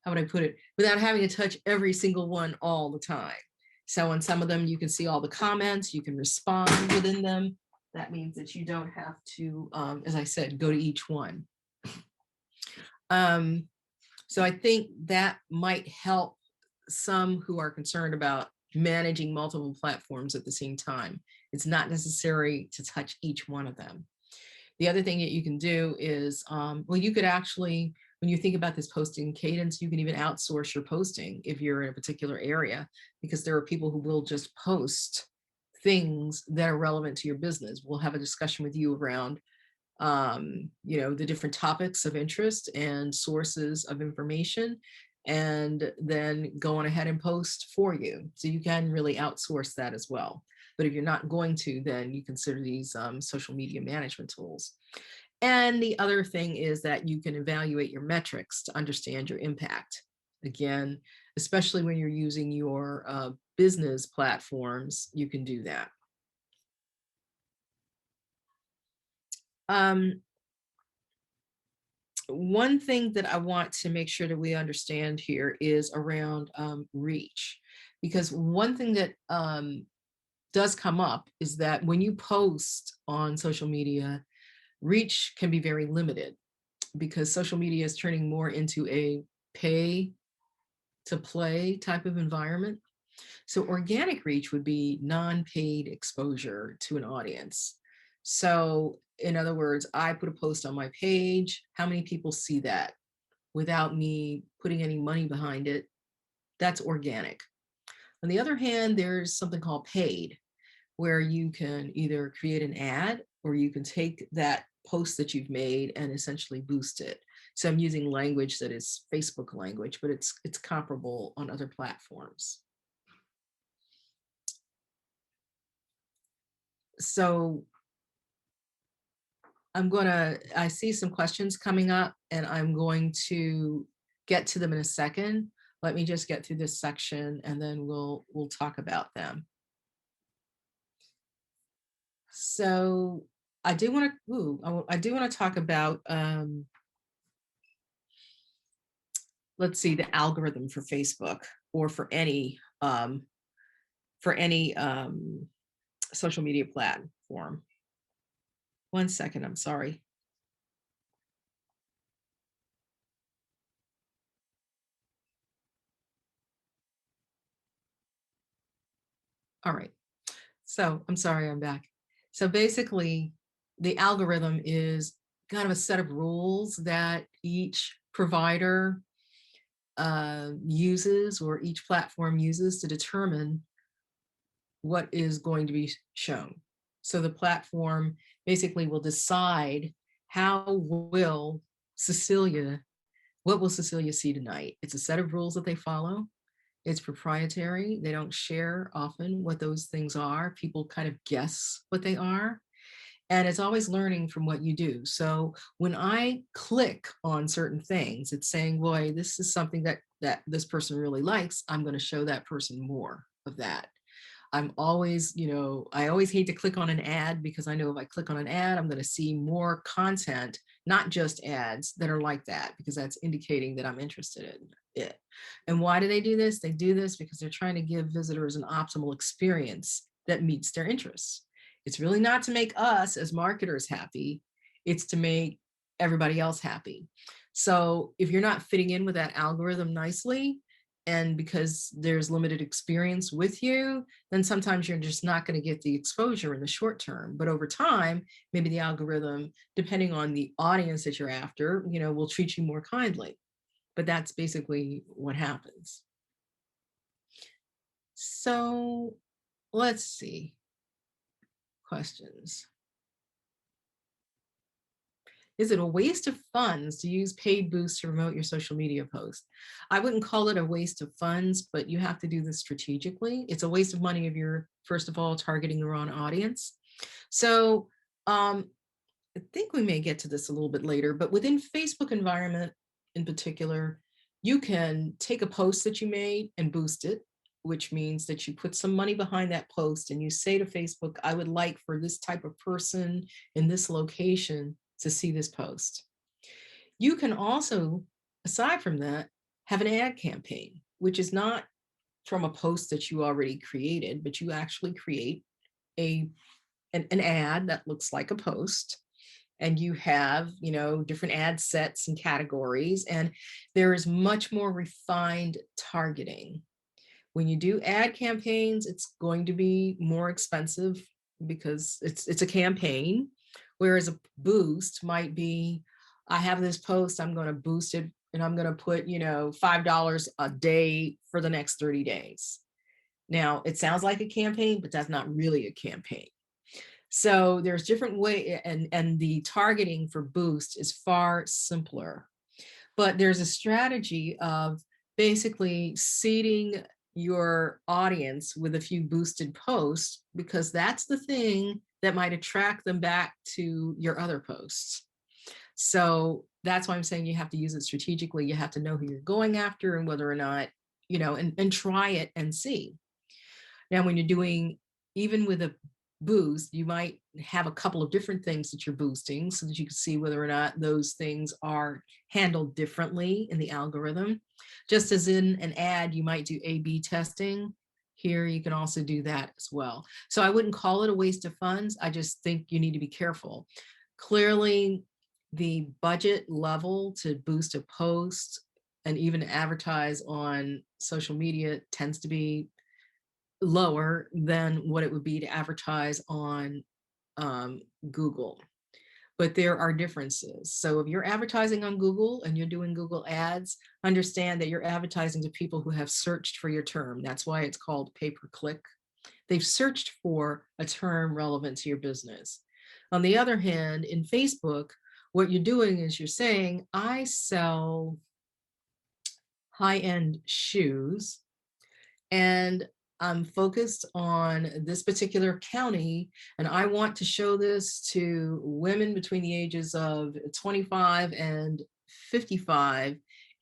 would I put it, without having to touch every single one all the time. So on some of them, you can see all the comments, you can respond within them. That means that you don't have to, as I said, go to each one. So I think that might help some who are concerned about managing multiple platforms at the same time. It's not necessary to touch each one of them. The other thing that you can do is, you could actually, when you think about this posting cadence, you can even outsource your posting if you're in a particular area, because there are people who will just post things that are relevant to your business. We'll have a discussion with you around, the different topics of interest and sources of information, and then go on ahead and post for you. So you can really outsource that as well. But if you're not going to, then you consider these social media management tools. And the other thing is that you can evaluate your metrics to understand your impact. Again, especially when you're using your business platforms, you can do that. One thing that I want to make sure that we understand here is around reach, because one thing that does come up is that when you post on social media, reach can be very limited, because social media is turning more into a pay to play type of environment. So organic reach would be non-paid exposure to an audience. So in other words, I put a post on my page. How many people see that without me putting any money behind it? That's organic. On the other hand, there's something called paid, where you can either create an ad or you can take that post that you've made and essentially boost it. So I'm using language that is Facebook language, but it's comparable on other platforms. So I see some questions coming up and I'm going to get to them in a second. Let me just get through this section and then we'll talk about them. So I do want to talk about, let's see, the algorithm for Facebook or for any social media platform. One second, I'm sorry. All right. So I'm sorry, I'm back. So basically, the algorithm is kind of a set of rules that each provider uses or each platform uses to determine what is going to be shown. So the platform basically will decide what will Cecilia see tonight. It's a set of rules that they follow. It's proprietary. They don't share often what those things are. People kind of guess what they are. And it's always learning from what you do. So when I click on certain things, it's saying, boy, this is something that this person really likes. I'm going to show that person more of that. I'm always, I always hate to click on an ad because I know if I click on an ad, I'm going to see more content, not just ads that are like that, because that's indicating that I'm interested in it. And why do they do this? They do this because they're trying to give visitors an optimal experience that meets their interests. It's really not to make us as marketers happy. It's to make everybody else happy. So if you're not fitting in with that algorithm nicely, and because there's limited experience with you, then sometimes you're just not going to get the exposure in the short term. But over time, maybe the algorithm, depending on the audience that you're after, will treat you more kindly. But that's basically what happens. So let's see. Questions. Is it a waste of funds to use paid boosts to promote your social media post? I wouldn't call it a waste of funds, but you have to do this strategically. It's a waste of money if you're, first of all, targeting the wrong audience. So I think we may get to this a little bit later, but within Facebook environment in particular, you can take a post that you made and boost it, which means that you put some money behind that post and you say to Facebook, I would like for this type of person in this location to see this post. You can also, aside from that, have an ad campaign, which is not from a post that you already created, but you actually create an ad that looks like a post. And you have, different ad sets and categories, and there is much more refined targeting. When you do ad campaigns, it's going to be more expensive because it's a campaign. Whereas a boost might be, I have this post, I'm going to boost it and I'm going to put, $5 a day for the next 30 days. Now, it sounds like a campaign, but that's not really a campaign. So there's different way, and the targeting for boost is far simpler. But there's a strategy of basically seeding your audience with a few boosted posts, because that's the thing that might attract them back to your other posts. So that's why I'm saying you have to use it strategically. You have to know who you're going after and whether or not, and try it and see. Now, when you're doing, even with a boost, you might have a couple of different things that you're boosting so that you can see whether or not those things are handled differently in the algorithm. Just as in an ad, you might do A/B testing. Here, you can also do that as well. So I wouldn't call it a waste of funds. I just think you need to be careful. Clearly, the budget level to boost a post and even advertise on social media tends to be lower than what it would be to advertise on Google. But there are differences. So if you're advertising on Google and you're doing Google ads, understand that you're advertising to people who have searched for your term. That's why it's called pay-per-click. They've searched for a term relevant to your business. On the other hand, in Facebook, what you're doing is you're saying, I sell high-end shoes, and I'm focused on this particular county, and I want to show this to women between the ages of 25 and 55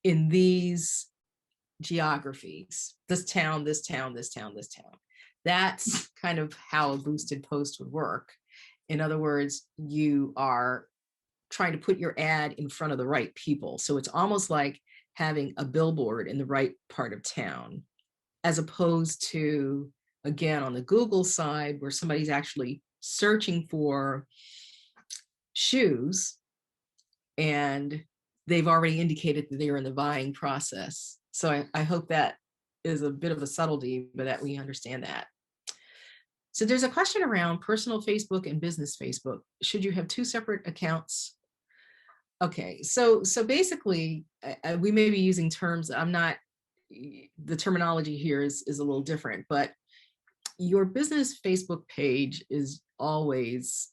in these geographies, this town, this town, this town, this town. That's kind of how a boosted post would work. In other words, you are trying to put your ad in front of the right people. So it's almost like having a billboard in the right part of town, as opposed to, again, on the Google side, where somebody's actually searching for shoes and they've already indicated that they're in the buying process. So I hope that is a bit of a subtlety, but that we understand that. So there's a question around personal Facebook and business Facebook. Should you have two separate accounts? Okay, so basically, we may be using terms. I'm not. The terminology here is a little different, but your business Facebook page is always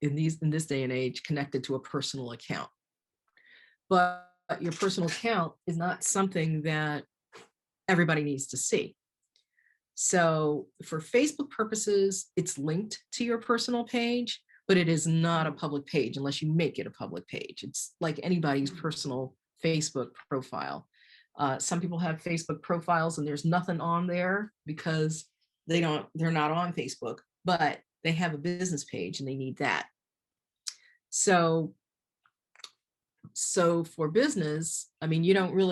in this day and age connected to a personal account. But your personal account is not something that everybody needs to see. So for Facebook purposes, it's linked to your personal page, but it is not a public page unless you make it a public page. It's like anybody's personal Facebook profile. Some people have Facebook profiles and there's nothing on there because they're not on Facebook, but they have a business page and they need that. So for business, I mean,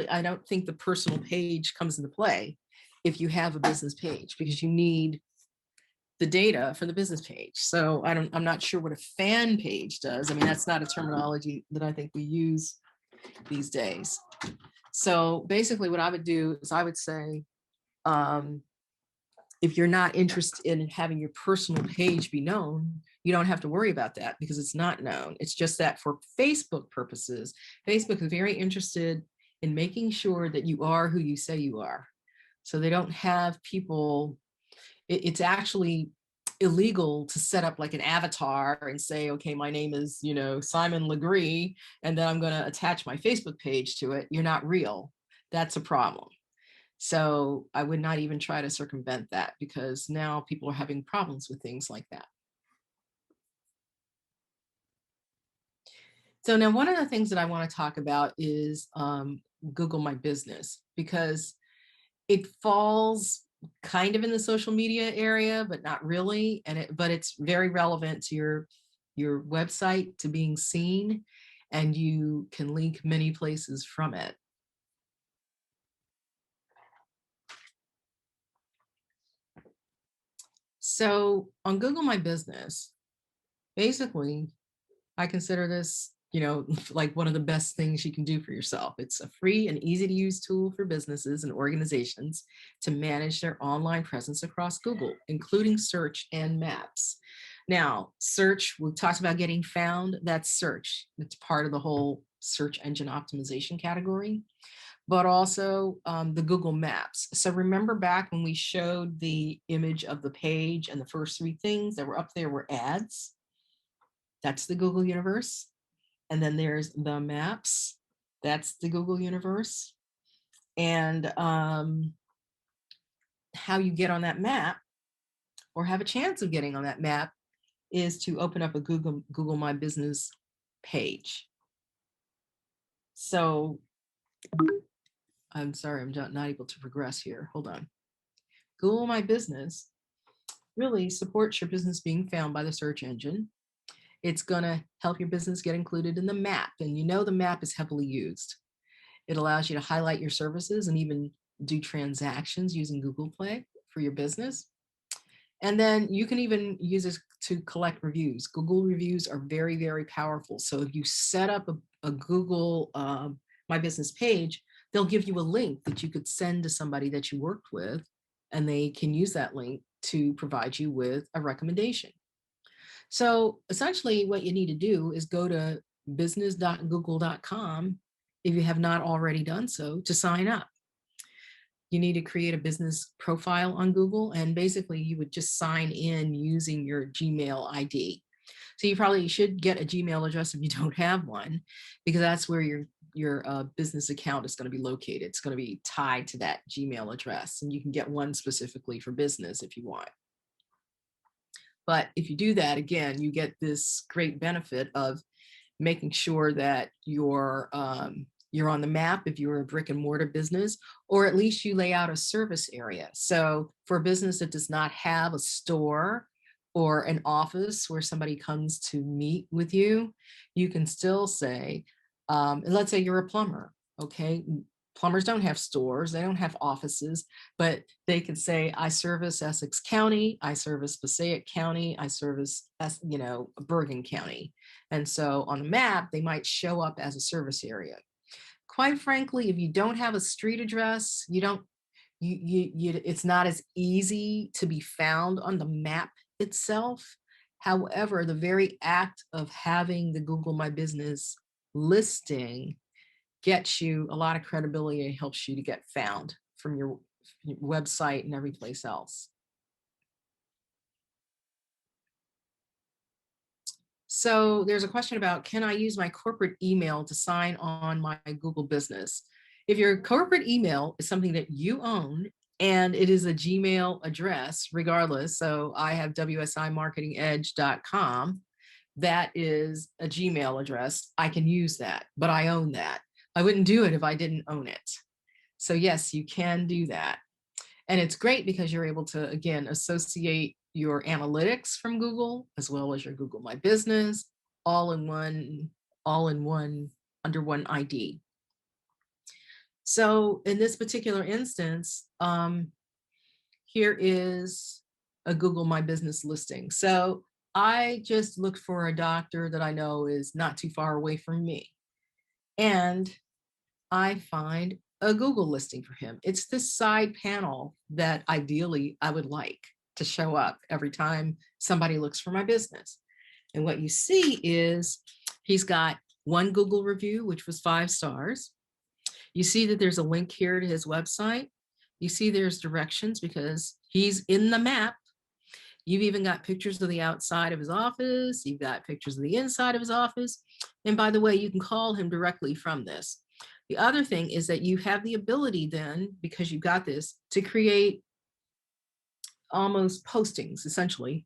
I don't think the personal page comes into play if you have a business page, because you need the data for the business page. So I'm not sure what a fan page does. I mean, that's not a terminology that I think we use these days. So basically what I would do is I would say, if you're not interested in having your personal page be known, you don't have to worry about that because it's not known. It's just that for Facebook purposes, Facebook is very interested in making sure that you are who you say you are. So they don't have people, it's actually illegal to set up like an avatar and say, okay, my name is, Simon Legree, and then I'm going to attach my Facebook page to it. You're not real. That's a problem. So I would not even try to circumvent that, because now people are having problems with things like that. So now one of the things that I want to talk about is Google My Business, because it falls kind of in the social media area, but not really. But it's very relevant to your website, to being seen, and you can link many places from it. So on Google My Business, basically, I consider this, like one of the best things you can do for yourself. It's a free and easy to use tool for businesses and organizations to manage their online presence across Google, including search and maps. Now, search, we talked about getting found. That's search. It's part of the whole search engine optimization category, but also the Google Maps. So remember back when we showed the image of the page and the first three things that were up there were ads? That's the Google universe. And then there's the maps. That's the Google universe. And how you get on that map, or have a chance of getting on that map, is to open up a Google My Business page. So I'm sorry, I'm not able to progress here. Hold on. Google My Business really supports your business being found by the search engine. It's going to help your business get included in the map. And the map is heavily used. It allows you to highlight your services and even do transactions using Google Play for your business. And then you can even use this to collect reviews. Google reviews are very, very powerful. So if you set up a Google My Business page, they'll give you a link that you could send to somebody that you worked with, and they can use that link to provide you with a recommendation. So essentially what you need to do is go to business.google.com, if you have not already done so, to sign up. You need to create a business profile on Google, and basically you would just sign in using your Gmail ID. So you probably should get a Gmail address if you don't have one, because that's where your business account is going to be located. It's going to be tied to that Gmail address, and you can get one specifically for business if you want. But if you do that, again, you get this great benefit of making sure that you're on the map if you're a brick and mortar business, or at least you lay out a service area. So for a business that does not have a store or an office where somebody comes to meet with you, you can still say, and let's say you're a plumber, okay? Plumbers don't have stores, they don't have offices, but they could say, I service Essex County, I service Passaic County, I service, Bergen County. And so on the map, they might show up as a service area. Quite frankly, if you don't have a street address, it's not as easy to be found on the map itself. However, the very act of having the Google My Business listing gets you a lot of credibility and helps you to get found from your website and every place else. So there's a question about, can I use my corporate email to sign on my Google business? If your corporate email is something that you own and it is a Gmail address, regardless, so I have wsimarketingedge.com, that is a Gmail address. I can use that, but I own that. I wouldn't do it if I didn't own it. So yes, you can do that. And it's great because you're able to, again, associate your analytics from Google as well as your Google My Business all in one, under one ID. So in this particular instance, here is a Google My Business listing. So I just looked for a doctor that I know is not too far away from me. And I find a Google listing for him. It's this side panel that ideally I would like to show up every time somebody looks for my business. And what you see is he's got one Google review, which was 5 stars. You see that there's a link here to his website. You see there's directions because he's in the map. You've even got pictures of the outside of his office. You've got pictures of the inside of his office. And by the way, you can call him directly from this. The other thing is that you have the ability then, because you've got this, to create almost postings, essentially.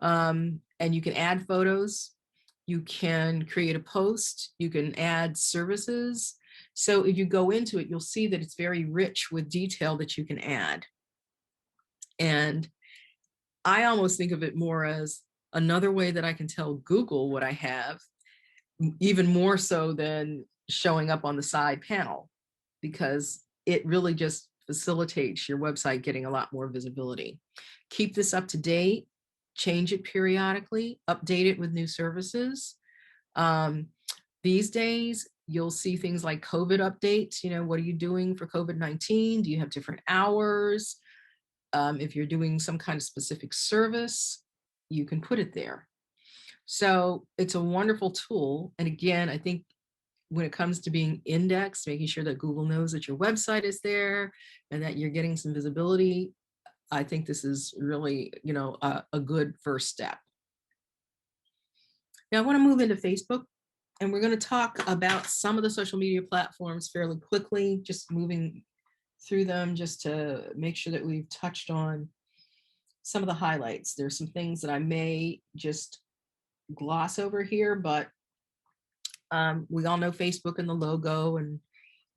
And you can add photos. You can create a post. You can add services. So if you go into it, you'll see that it's very rich with detail that you can add. And I almost think of it more as another way that I can tell Google what I have, even more so than showing up on the side panel, because it really just facilitates your website getting a lot more visibility. Keep this up to date, change it periodically, update it with new services. These days, you'll see things like COVID updates. What are you doing for COVID-19? Do you have different hours? If you're doing some kind of specific service, you can put it there. So it's a wonderful tool. And again, I think when it comes to being indexed, making sure that Google knows that your website is there and that you're getting some visibility, I think this is really, a good first step. Now I want to move into Facebook, and we're going to talk about some of the social media platforms fairly quickly, just moving through them just to make sure that we've touched on some of the highlights. There's some things that I may just gloss over here, but we all know Facebook and the logo and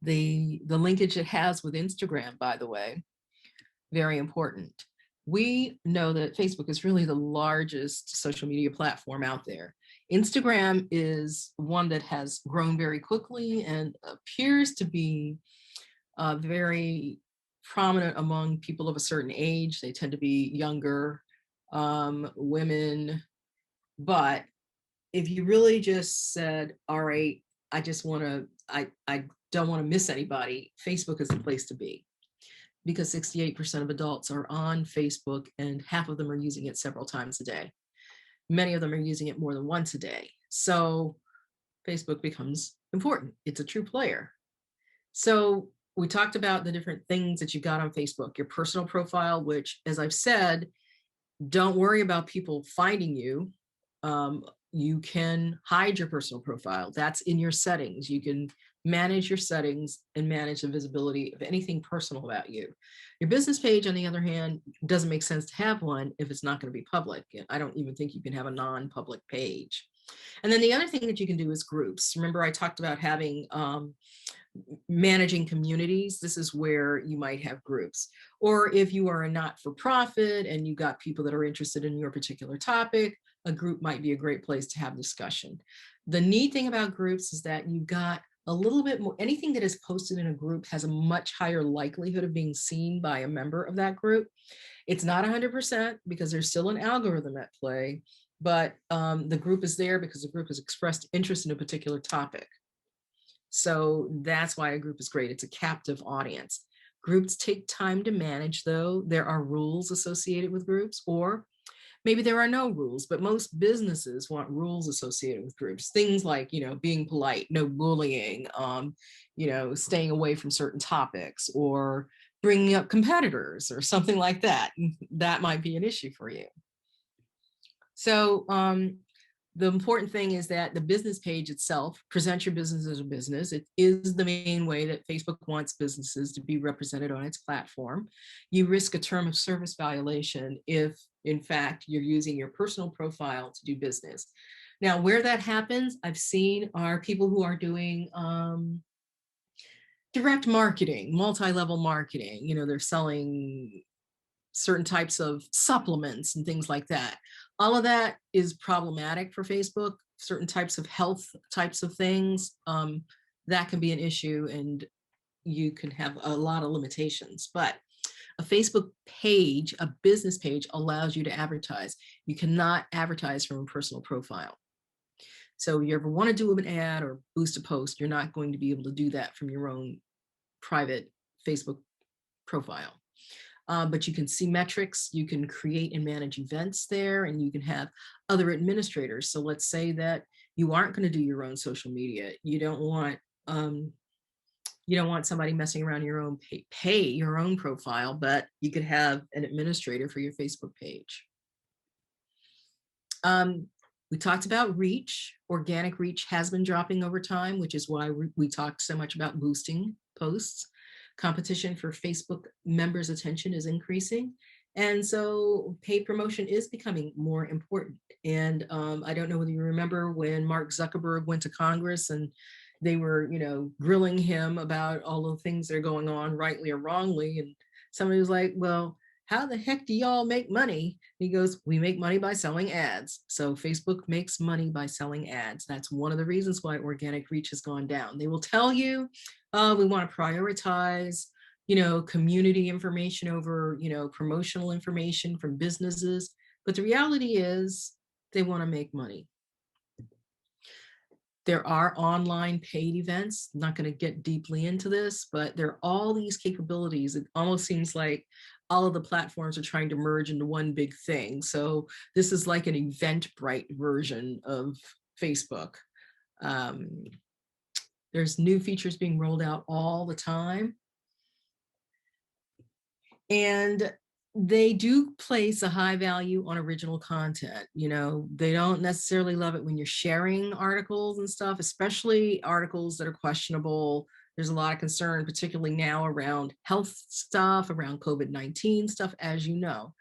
the linkage it has with Instagram, by the way, very important. We know that Facebook is really the largest social media platform out there. Instagram is one that has grown very quickly and appears to be very prominent among people of a certain age. They tend to be younger, women. But if you really just said, all right, I don't want to miss anybody, Facebook is the place to be, because 68% of adults are on Facebook and half of them are using it several times a day. Many of them are using it more than once a day. So Facebook becomes important. It's a true player. So we talked about the different things that you got on Facebook, your personal profile, which, as I've said, don't worry about people finding you. You can hide your personal profile. That's in your settings. You can manage your settings and manage the visibility of anything personal about you. Your business page, on the other hand, doesn't make sense to have one if it's not going to be public. I don't even think you can have a non-public page. And then the other thing that you can do is groups. Remember, I talked about having managing communities. This is where you might have groups. Or if you are a not-for-profit and you got people that are interested in your particular topic, a group might be a great place to have discussion. The neat thing about groups is that you got a little bit more, anything that is posted in a group has a much higher likelihood of being seen by a member of that group. It's not 100% because there's still an algorithm at play, but the group is there because the group has expressed interest in a particular topic. So that's why a group is great. It's a captive audience. Groups take time to manage, though. There are rules associated with groups, or maybe there are no rules, but most businesses want rules associated with groups. Things like, being polite, no bullying, staying away from certain topics, or bringing up competitors or something like that. That might be an issue for you. So the important thing is that the business page itself presents your business as a business. It is the main way that Facebook wants businesses to be represented on its platform. You risk a term of service violation if, in fact, you're using your personal profile to do business. Now, where that happens, I've seen are people who are doing direct marketing, multi-level marketing. They're selling certain types of supplements and things like that. All of that is problematic for Facebook. Certain types of health types of things, that can be an issue, and you can have a lot of limitations. But a Facebook page, a business page, allows you to advertise. You cannot advertise from a personal profile. So if you ever want to do an ad or boost a post, you're not going to be able to do that from your own private Facebook profile. But you can see metrics, you can create and manage events there, and you can have other administrators. So let's say that you aren't going to do your own social media. You don't want somebody messing around your own pay your own profile, but you could have an administrator for your Facebook page. We talked about reach. Organic reach has been dropping over time, which is why we talked so much about boosting posts. Competition for Facebook members' attention is increasing. And so paid promotion is becoming more important. And I don't know whether you remember when Mark Zuckerberg went to Congress and they were, grilling him about all the things that are going on, rightly or wrongly. And somebody was like, well, how the heck do y'all make money? He goes, we make money by selling ads. So Facebook makes money by selling ads. That's one of the reasons why organic reach has gone down. They will tell you, we want to prioritize, community information over, promotional information from businesses. But the reality is they want to make money. There are online paid events. I'm not going to get deeply into this, but there are all these capabilities. It almost seems like all of the platforms are trying to merge into one big thing. So this is like an Eventbrite version of Facebook. There's new features being rolled out all the time. And they do place a high value on original content. They don't necessarily love it when you're sharing articles and stuff, especially articles that are questionable. There's a lot of concern, particularly now around health stuff, around COVID-19 stuff, as you know.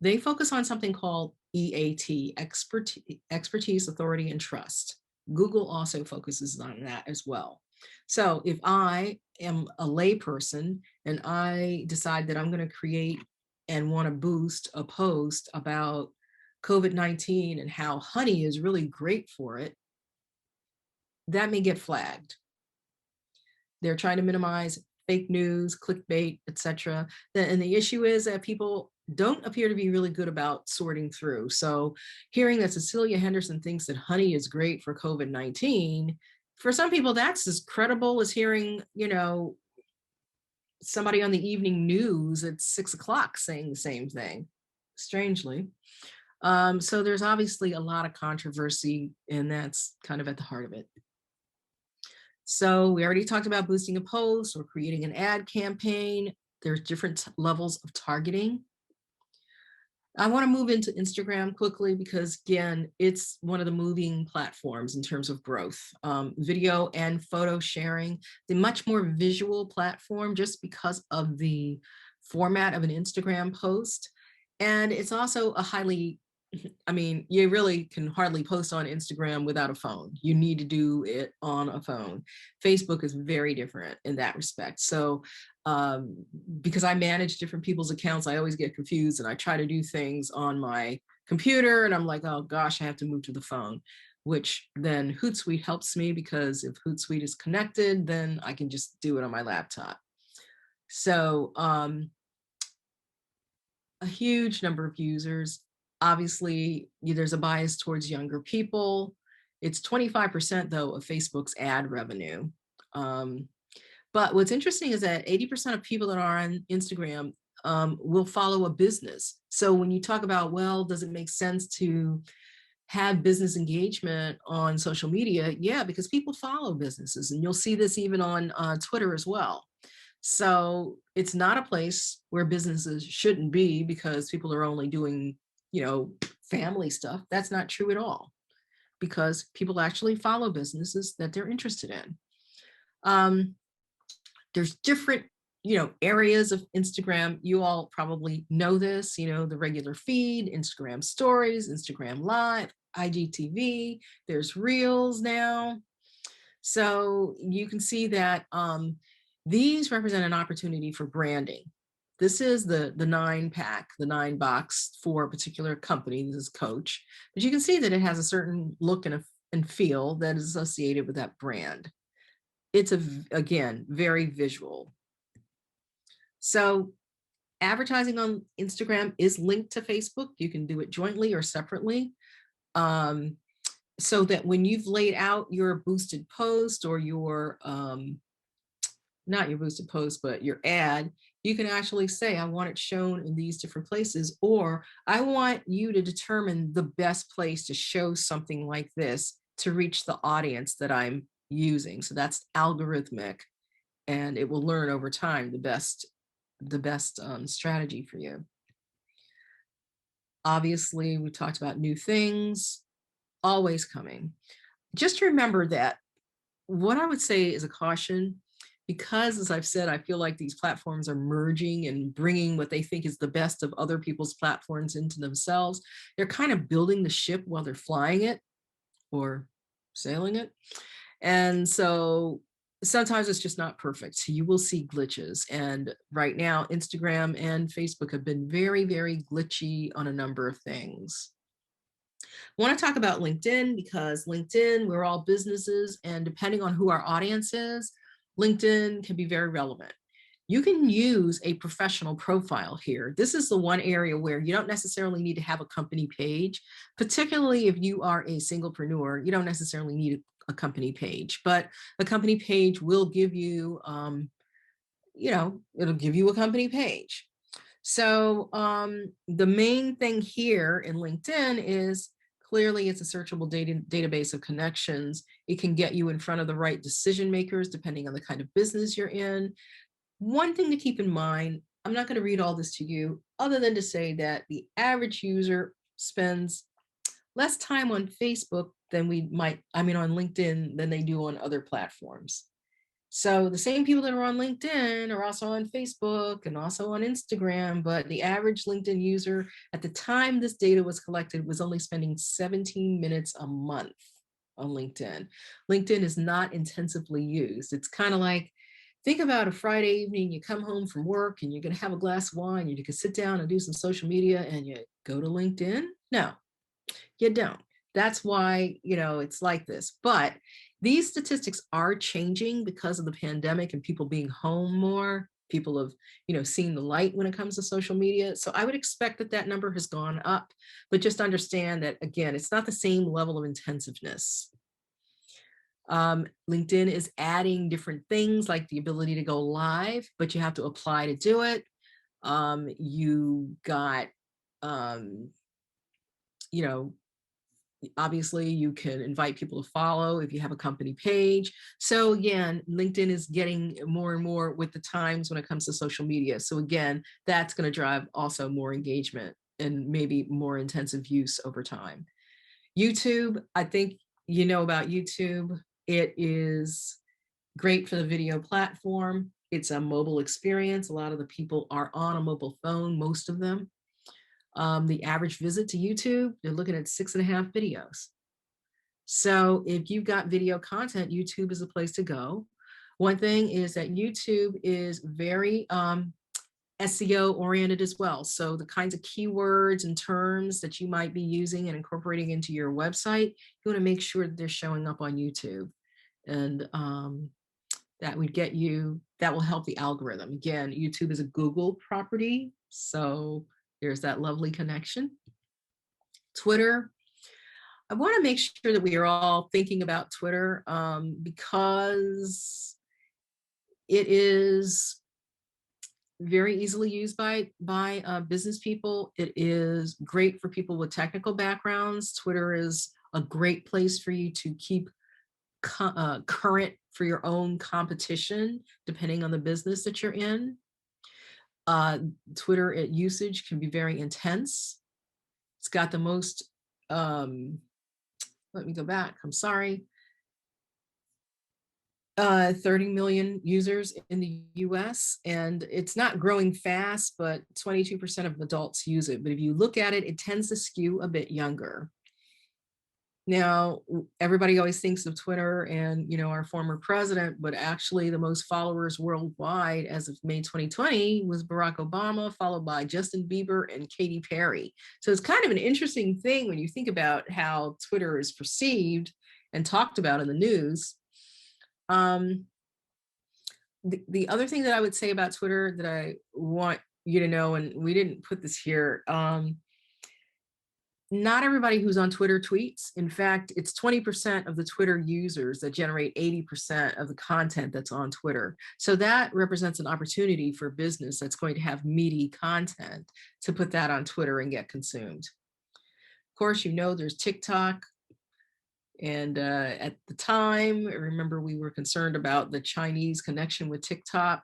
They focus on something called EAT, expertise, authority, and trust. Google also focuses on that as well. So if I am a layperson and I decide that I'm going to create and want to boost a post about COVID-19 and how honey is really great for it, that may get flagged. They're trying to minimize fake news, clickbait, etc. And the issue is that people don't appear to be really good about sorting through. So hearing that Cecilia Henderson thinks that honey is great for COVID-19, for some people, that's as credible as hearing, somebody on the evening news at 6 o'clock saying the same thing, strangely. So there's obviously a lot of controversy, and that's kind of at the heart of it. So we already talked about boosting a post or creating an ad campaign. There's different levels of targeting. I want to move into Instagram quickly because, again, it's one of the moving platforms in terms of growth. Video and photo sharing, the much more visual platform just because of the format of an Instagram post. And it's also a highly, I mean, you really can hardly post on Instagram without a phone. You need to do it on a phone. Facebook is very different in that respect. So because I manage different people's accounts, I always get confused and I try to do things on my computer and I'm like, oh gosh, I have to move to the phone, which then Hootsuite helps me because if Hootsuite is connected, then I can just do it on my laptop. So a huge number of users. Obviously, there's a bias towards younger people. It's 25% though of Facebook's ad revenue. But what's interesting is that 80% of people that are on Instagram will follow a business. So when you talk about, well, does it make sense to have business engagement on social media? Yeah, because people follow businesses, and you'll see this even on Twitter as well. So it's not a place where businesses shouldn't be because people are only doing, family stuff. That's not true at all, because people actually follow businesses that they're interested in. There's different, areas of Instagram. You all probably know this, the regular feed, Instagram stories, Instagram live, IGTV, there's reels now. So you can see that these represent an opportunity for branding. This is the 9-pack, the 9-box for a particular company. This is Coach, but you can see that it has a certain look and feel that is associated with that brand. It's again, very visual. So advertising on Instagram is linked to Facebook. You can do it jointly or separately. So that when you've laid out your boosted post or your, not your boosted post, but your ad, you can actually say, I want it shown in these different places, or I want you to determine the best place to show something like this to reach the audience that I'm using. So that's algorithmic, and it will learn over time the best strategy for you. Obviously, we talked about new things always coming. Just remember that what I would say is a caution, because as I've said, I feel like these platforms are merging and bringing what they think is the best of other people's platforms into themselves. They're kind of building the ship while they're flying it or sailing it. And so sometimes it's just not perfect. So you will see glitches. And right now, Instagram and Facebook have been very, very glitchy on a number of things. I want to talk about LinkedIn because LinkedIn, we're all businesses, and depending on who our audience is, LinkedIn can be very relevant. You can use a professional profile here. This is the one area where you don't necessarily need to have a company page, particularly if you are a singlepreneur. You don't necessarily need a company page, but a company page will give you, it'll give you a company page. So the main thing here in LinkedIn is clearly it's a searchable database of connections. It can get you in front of the right decision makers, depending on the kind of business you're in. One thing to keep in mind, I'm not going to read all this to you, other than to say that the average user spends less time on Facebook than on LinkedIn than they do on other platforms. So the same people that are on LinkedIn are also on Facebook and also on Instagram, but the average LinkedIn user at the time this data was collected was only spending 17 minutes a month on LinkedIn. LinkedIn is not intensively used. It's kind of like, think about a Friday evening, you come home from work and you're going to have a glass of wine, and you can sit down and do some social media and you go to LinkedIn. No, you don't. That's why, it's like this. But these statistics are changing because of the pandemic and people being home more. People have, seen the light when it comes to social media. So I would expect that number has gone up, but just understand that, again, it's not the same level of intensiveness. LinkedIn is adding different things like the ability to go live, but you have to apply to do it. You got, obviously you can invite people to follow if you have a company page. So again, LinkedIn is getting more and more with the times when it comes to social media. So again, that's going to drive also more engagement and maybe more intensive use over time. YouTube, I think you know about YouTube. It is great for the video platform. It's a mobile experience. A lot of the people are on a mobile phone, most of them. The average visit to YouTube, they're looking at 6.5 videos. So if you've got video content, YouTube is a place to go. One thing is that YouTube is very SEO oriented as well. So the kinds of keywords and terms that you might be using and incorporating into your website, you want to make sure that they're showing up on YouTube. And that would get you, that will help the algorithm. Again, YouTube is a Google property. So there's that lovely connection. Twitter, I want to make sure that we are all thinking about Twitter because it is very easily used by business people. It is great for people with technical backgrounds. Twitter is a great place for you to keep current for your own competition, depending on the business that you're in. Twitter usage can be very intense. It's got the most, let me go back, I'm sorry. 30 million users in the US, and it's not growing fast, but 22% of adults use it. But if you look at it, it tends to skew a bit younger. Now, everybody always thinks of Twitter and, you know, our former president, but actually the most followers worldwide as of May 2020 was Barack Obama, followed by Justin Bieber and Katy Perry. So it's kind of an interesting thing when you think about how Twitter is perceived and talked about in the news. The other thing that I would say about Twitter that I want you to know, and we didn't put this here, not everybody who's on Twitter tweets. In fact, it's 20% of the Twitter users that generate 80% of the content that's on Twitter. So that represents an opportunity for business that's going to have meaty content to put that on Twitter and get consumed. Of course, you know, there's TikTok. And at the time, I remember we were concerned about the Chinese connection with TikTok.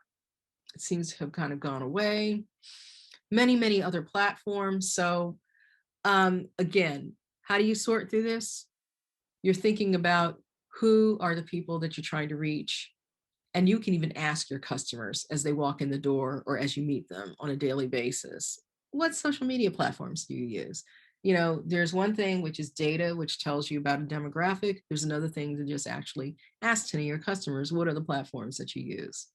It seems to have kind of gone away. Many, many other platforms. So again, how do you sort through this? You're thinking about who are the people that you're trying to reach. And you can even ask your customers as they walk in the door or as you meet them on a daily basis, what social media platforms do you use? You know, there's one thing which is data, which tells you about a demographic. There's another thing to just actually ask 10 of your customers, what are the platforms that you use?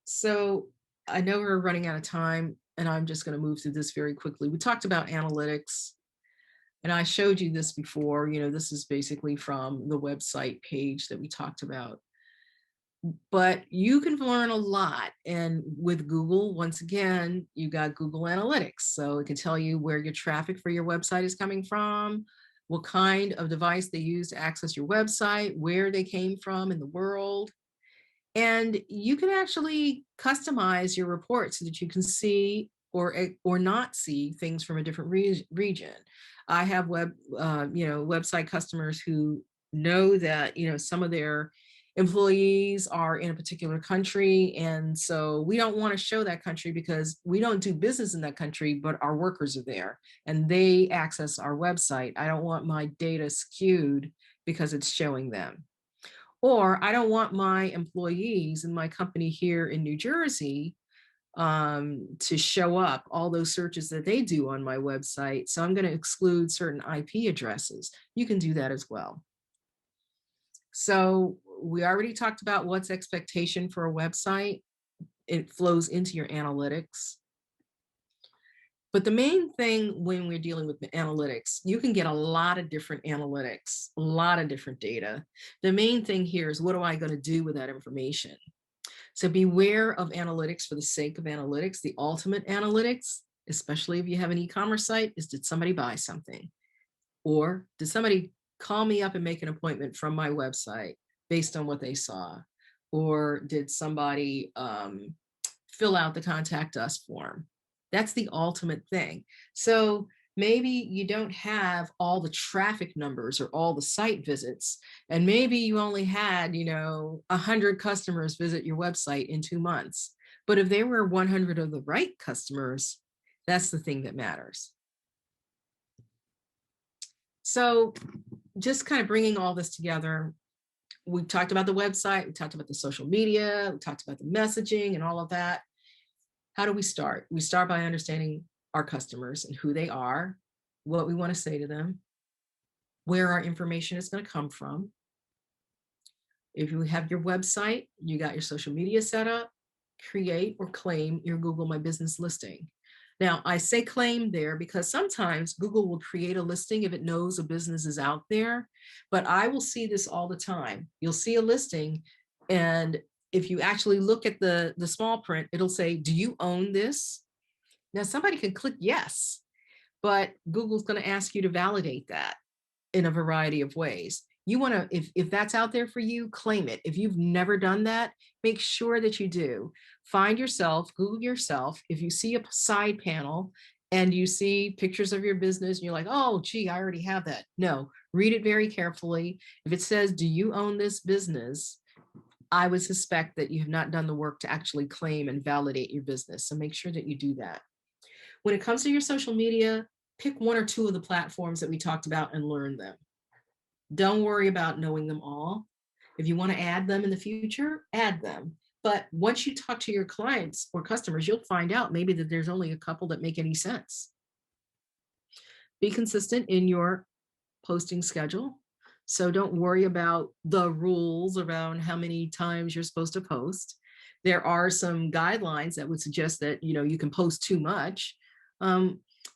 So I know we're running out of time, and I'm just going to move through this very quickly. We talked about analytics, and I showed you this before. You know, this is basically from the website page that we talked about. But you can learn a lot. And with Google, once again, you got Google Analytics. So it can tell you where your traffic for your website is coming from, what kind of device they use to access your website, where they came from in the world. And you can actually customize your report so that you can see or not see things from a different region. I have website customers who know that, you know, some of their employees are in a particular country. And so we don't want to show that country because we don't do business in that country, but our workers are there and they access our website. I don't want my data skewed because it's showing them. Or I don't want my employees in my company here in New Jersey to show up, all those searches that they do on my website. So I'm going to exclude certain IP addresses. You can do that as well. So we already talked about what's expectation for a website. It flows into your analytics. But the main thing when we're dealing with analytics, you can get a lot of different analytics, a lot of different data. The main thing here is, what am I going to do with that information? So beware of analytics for the sake of analytics. The ultimate analytics, especially if you have an e-commerce site, is, did somebody buy something? Or did somebody call me up and make an appointment from my website based on what they saw? Or did somebody fill out the contact us form? That's the ultimate thing. So maybe you don't have all the traffic numbers or all the site visits, and maybe you only had, 100 customers visit your website in 2 months. But if there were 100 of the right customers, that's the thing that matters. So just kind of bringing all this together, we talked about the website, we talked about the social media, we talked about the messaging and all of that. How do we start? We start by understanding our customers and who they are, what we want to say to them, where our information is going to come from. If you have your website, you got your social media set up, create or claim your Google My Business listing. Now, I say claim there because sometimes Google will create a listing if it knows a business is out there, but I will see this all the time. You'll see a listing, and if you actually look at the small print, it'll say, do you own this? Now, somebody can click yes, but Google's going to ask you to validate that in a variety of ways. You want to, if that's out there for you, claim it. If you've never done that, make sure that you do. Find yourself, Google yourself. If you see a side panel and you see pictures of your business and you're like, oh, gee, I already have that. No, read it very carefully. If it says, do you own this business? I would suspect that you have not done the work to actually claim and validate your business. So make sure that you do that. When it comes to your social media, pick one or two of the platforms that we talked about and learn them. Don't worry about knowing them all. If you want to add them in the future, add them. But once you talk to your clients or customers, you'll find out maybe that there's only a couple that make any sense. Be consistent in your posting schedule. So don't worry about the rules around how many times you're supposed to post. There are some guidelines that would suggest that, you can post too much.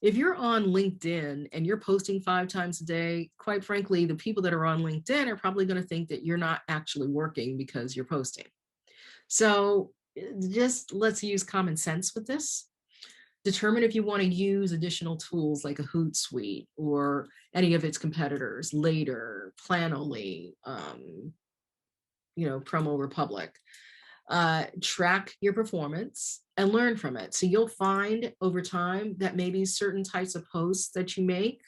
If you're on LinkedIn and you're posting 5 times a day, quite frankly, the people that are on LinkedIn are probably going to think that you're not actually working because you're posting. So just let's use common sense with this. Determine if you want to use additional tools like a Hootsuite or any of its competitors, Later, Planoly, Promo Republic. Track your performance and learn from it. So you'll find over time that maybe certain types of posts that you make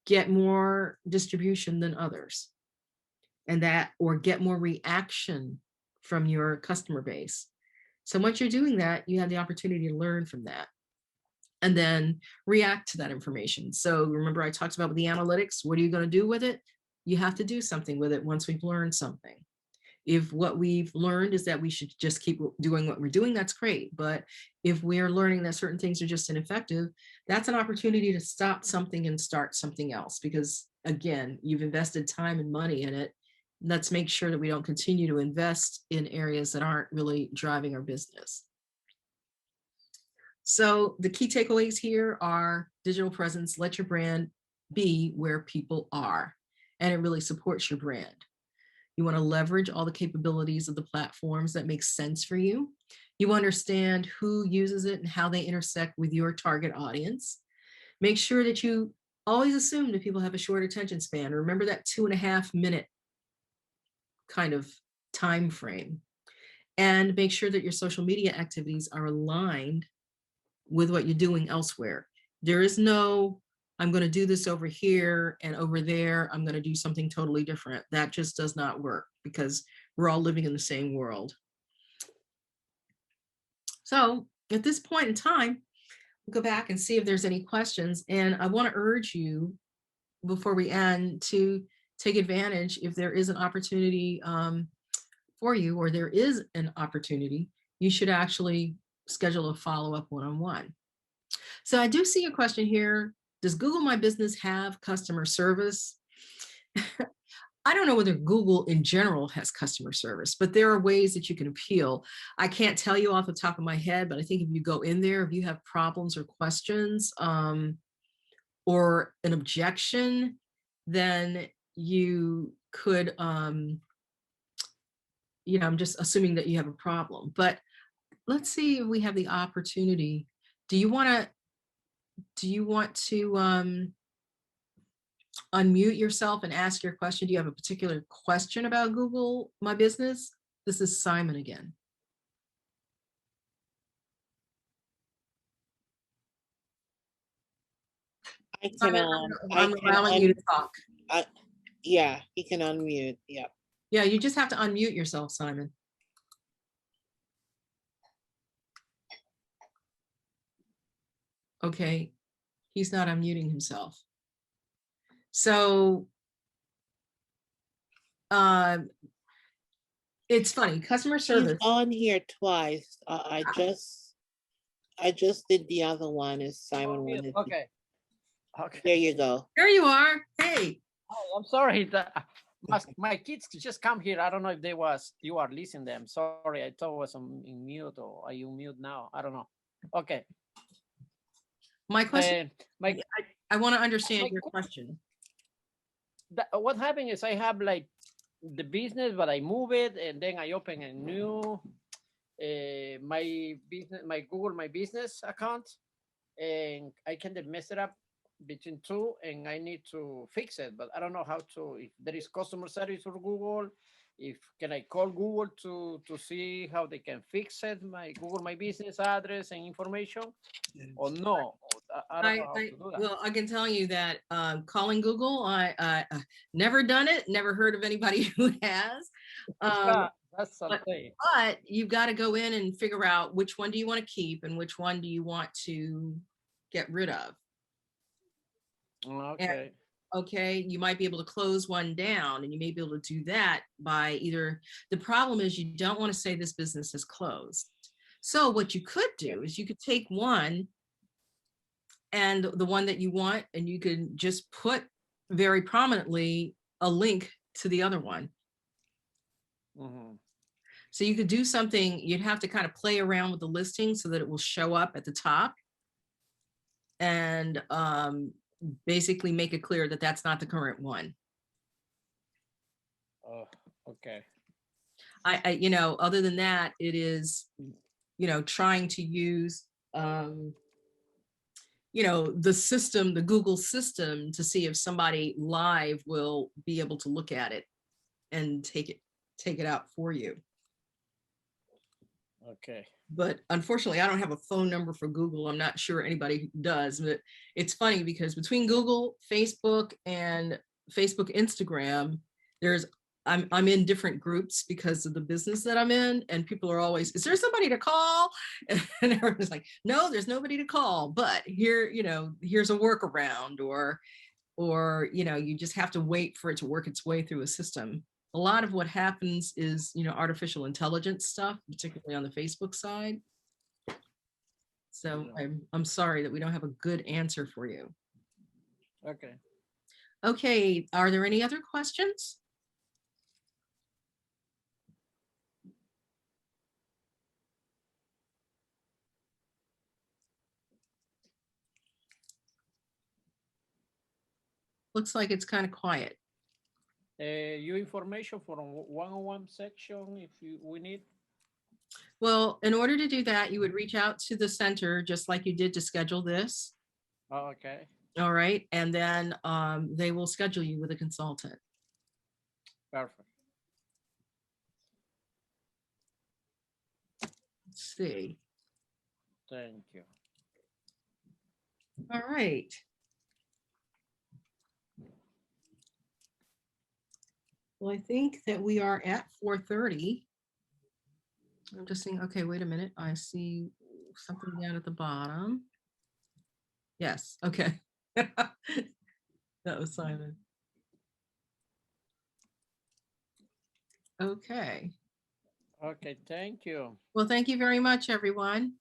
get more distribution than others, and or get more reaction from your customer base. So once you're doing that, you have the opportunity to learn from that and then react to that information. So remember, I talked about the analytics. What are you going to do with it? You have to do something with it once we've learned something. If what we've learned is that we should just keep doing what we're doing, that's great. But if we're learning that certain things are just ineffective, that's an opportunity to stop something and start something else. Because again, you've invested time and money in it. Let's make sure that we don't continue to invest in areas that aren't really driving our business. So the key takeaways here are digital presence. Let your brand be where people are, and it really supports your brand. You want to leverage all the capabilities of the platforms that make sense for you. You understand who uses it and how they intersect with your target audience. Make sure that you always assume that people have a short attention span. Remember that 2.5 minute kind of time frame. And make sure that your social media activities are aligned with what you're doing elsewhere. There is no, I'm going to do this over here and over there, I'm going to do something totally different. That just does not work because we're all living in the same world. So at this point in time, we'll go back and see if there's any questions. And I want to urge you before we end to take advantage if there is an opportunity for you, or there is an opportunity, you should actually schedule a follow-up one-on-one. So I do see a question here. Does Google My Business have customer service? I don't know whether Google in general has customer service, but there are ways that you can appeal. I can't tell you off the top of my head, but I think if you go in there, if you have problems or questions or an objection, then you could, I'm just assuming that you have a problem, but let's see if we have the opportunity. Do you want to unmute yourself and ask your question? Do you have a particular question about Google My Business? This is Simon again. I'm allowing you to talk. Yeah, he can unmute. Yep. Yeah, you just have to unmute yourself, Simon. Okay, he's not unmuting himself. So it's funny, customer He's service. on here twice. I just did the other one as Simon wanted. Okay. Okay. There you go. There you are. Hey. Oh, I'm sorry. My kids just come here. I don't know if you are listening to them. Sorry, I thought I was in mute, or are you mute now? I don't know. Okay. My question, My I want to understand your question. what happened is I have like the business, but I move it and then I open a new my Google My Business account, and I kind of mess it up between two, and I need to fix it, but I don't know how to. If there is customer service for Google, if can I call Google to see how they can fix it, my Google My Business address and information, or no? I don't know how to do that. Well, I can tell you that calling Google, I never done it, never heard of anybody who has. That's something. But you've got to go in and figure out which one do you want to keep and which one do you want to get rid of. Okay. And, okay, you might be able to close one down, and you may be able to do that by either, the problem is you don't want to say this business is closed. So what you could do is you could take one and the one that you want, and you could just put very prominently a link to the other one. Mm-hmm. So you could do something, you'd have to kind of play around with the listing so that it will show up at the top, and basically make it clear that that's not the current one. Oh, okay. I you know, other than that, it is, you know, trying to use you know, the system, the Google system, to see if somebody live will be able to look at it and take it out for you. Okay. But unfortunately, I don't have a phone number for Google. I'm not sure anybody does, but it's funny because between Google, Facebook, and Facebook, Instagram, I'm in different groups because of the business that I'm in, and people are always, is there somebody to call? And everyone's like, no, there's nobody to call, but here, you know, here's a workaround, or, you know, you just have to wait for it to work its way through a system. A lot of what happens is, you know, artificial intelligence stuff, particularly on the Facebook side. So I'm sorry that we don't have a good answer for you. Okay. Okay, are there any other questions? Looks like it's kind of quiet. You information for one-on-one section if we need. Well, in order to do that, you would reach out to the center just like you did to schedule this. Oh, okay. All right, and then they will schedule you with a consultant. Perfect. Let's see. Thank you. All right. Well, I think that we are at 4:30. I'm just saying, okay, wait a minute. I see something down at the bottom. Yes, okay. That was Simon. Okay. Okay, thank you. Well, thank you very much, everyone.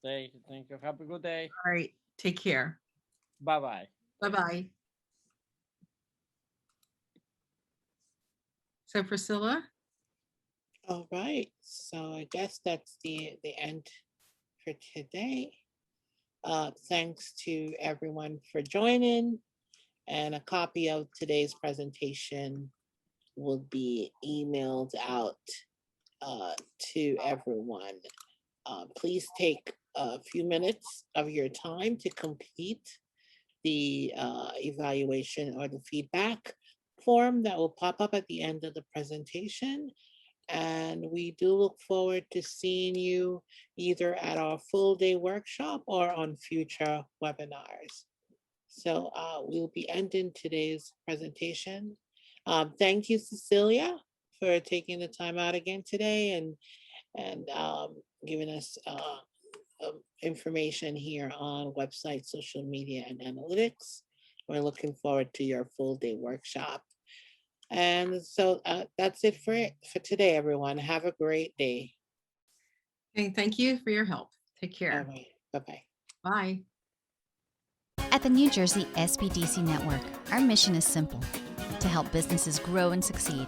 Thank you. Thank you. Have a good day. All right, take care. Bye-bye. Bye-bye. So Priscilla? All right. So I guess that's the end for today. Thanks to everyone for joining, and a copy of today's presentation will be emailed out to everyone. Please take a few minutes of your time to complete the evaluation or the feedback form that will pop up at the end of the presentation. And we do look forward to seeing you either at our full day workshop or on future webinars. So we'll be ending today's presentation. Thank you, Cecilia, for taking the time out again today and giving us information here on website, social media, and analytics. We're looking forward to your full day workshop. And so that's it for today, everyone. Have a great day. Okay, thank you for your help. Take All care. right. Bye-bye. Bye. At the New Jersey SBDC Network, our mission is simple: to help businesses grow and succeed.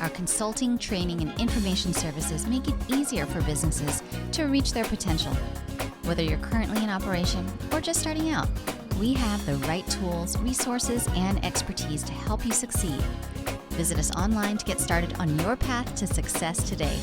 Our consulting, training, and information services make it easier for businesses to reach their potential. Whether you're currently in operation or just starting out, we have the right tools, resources, and expertise to help you succeed. Visit us online to get started on your path to success today.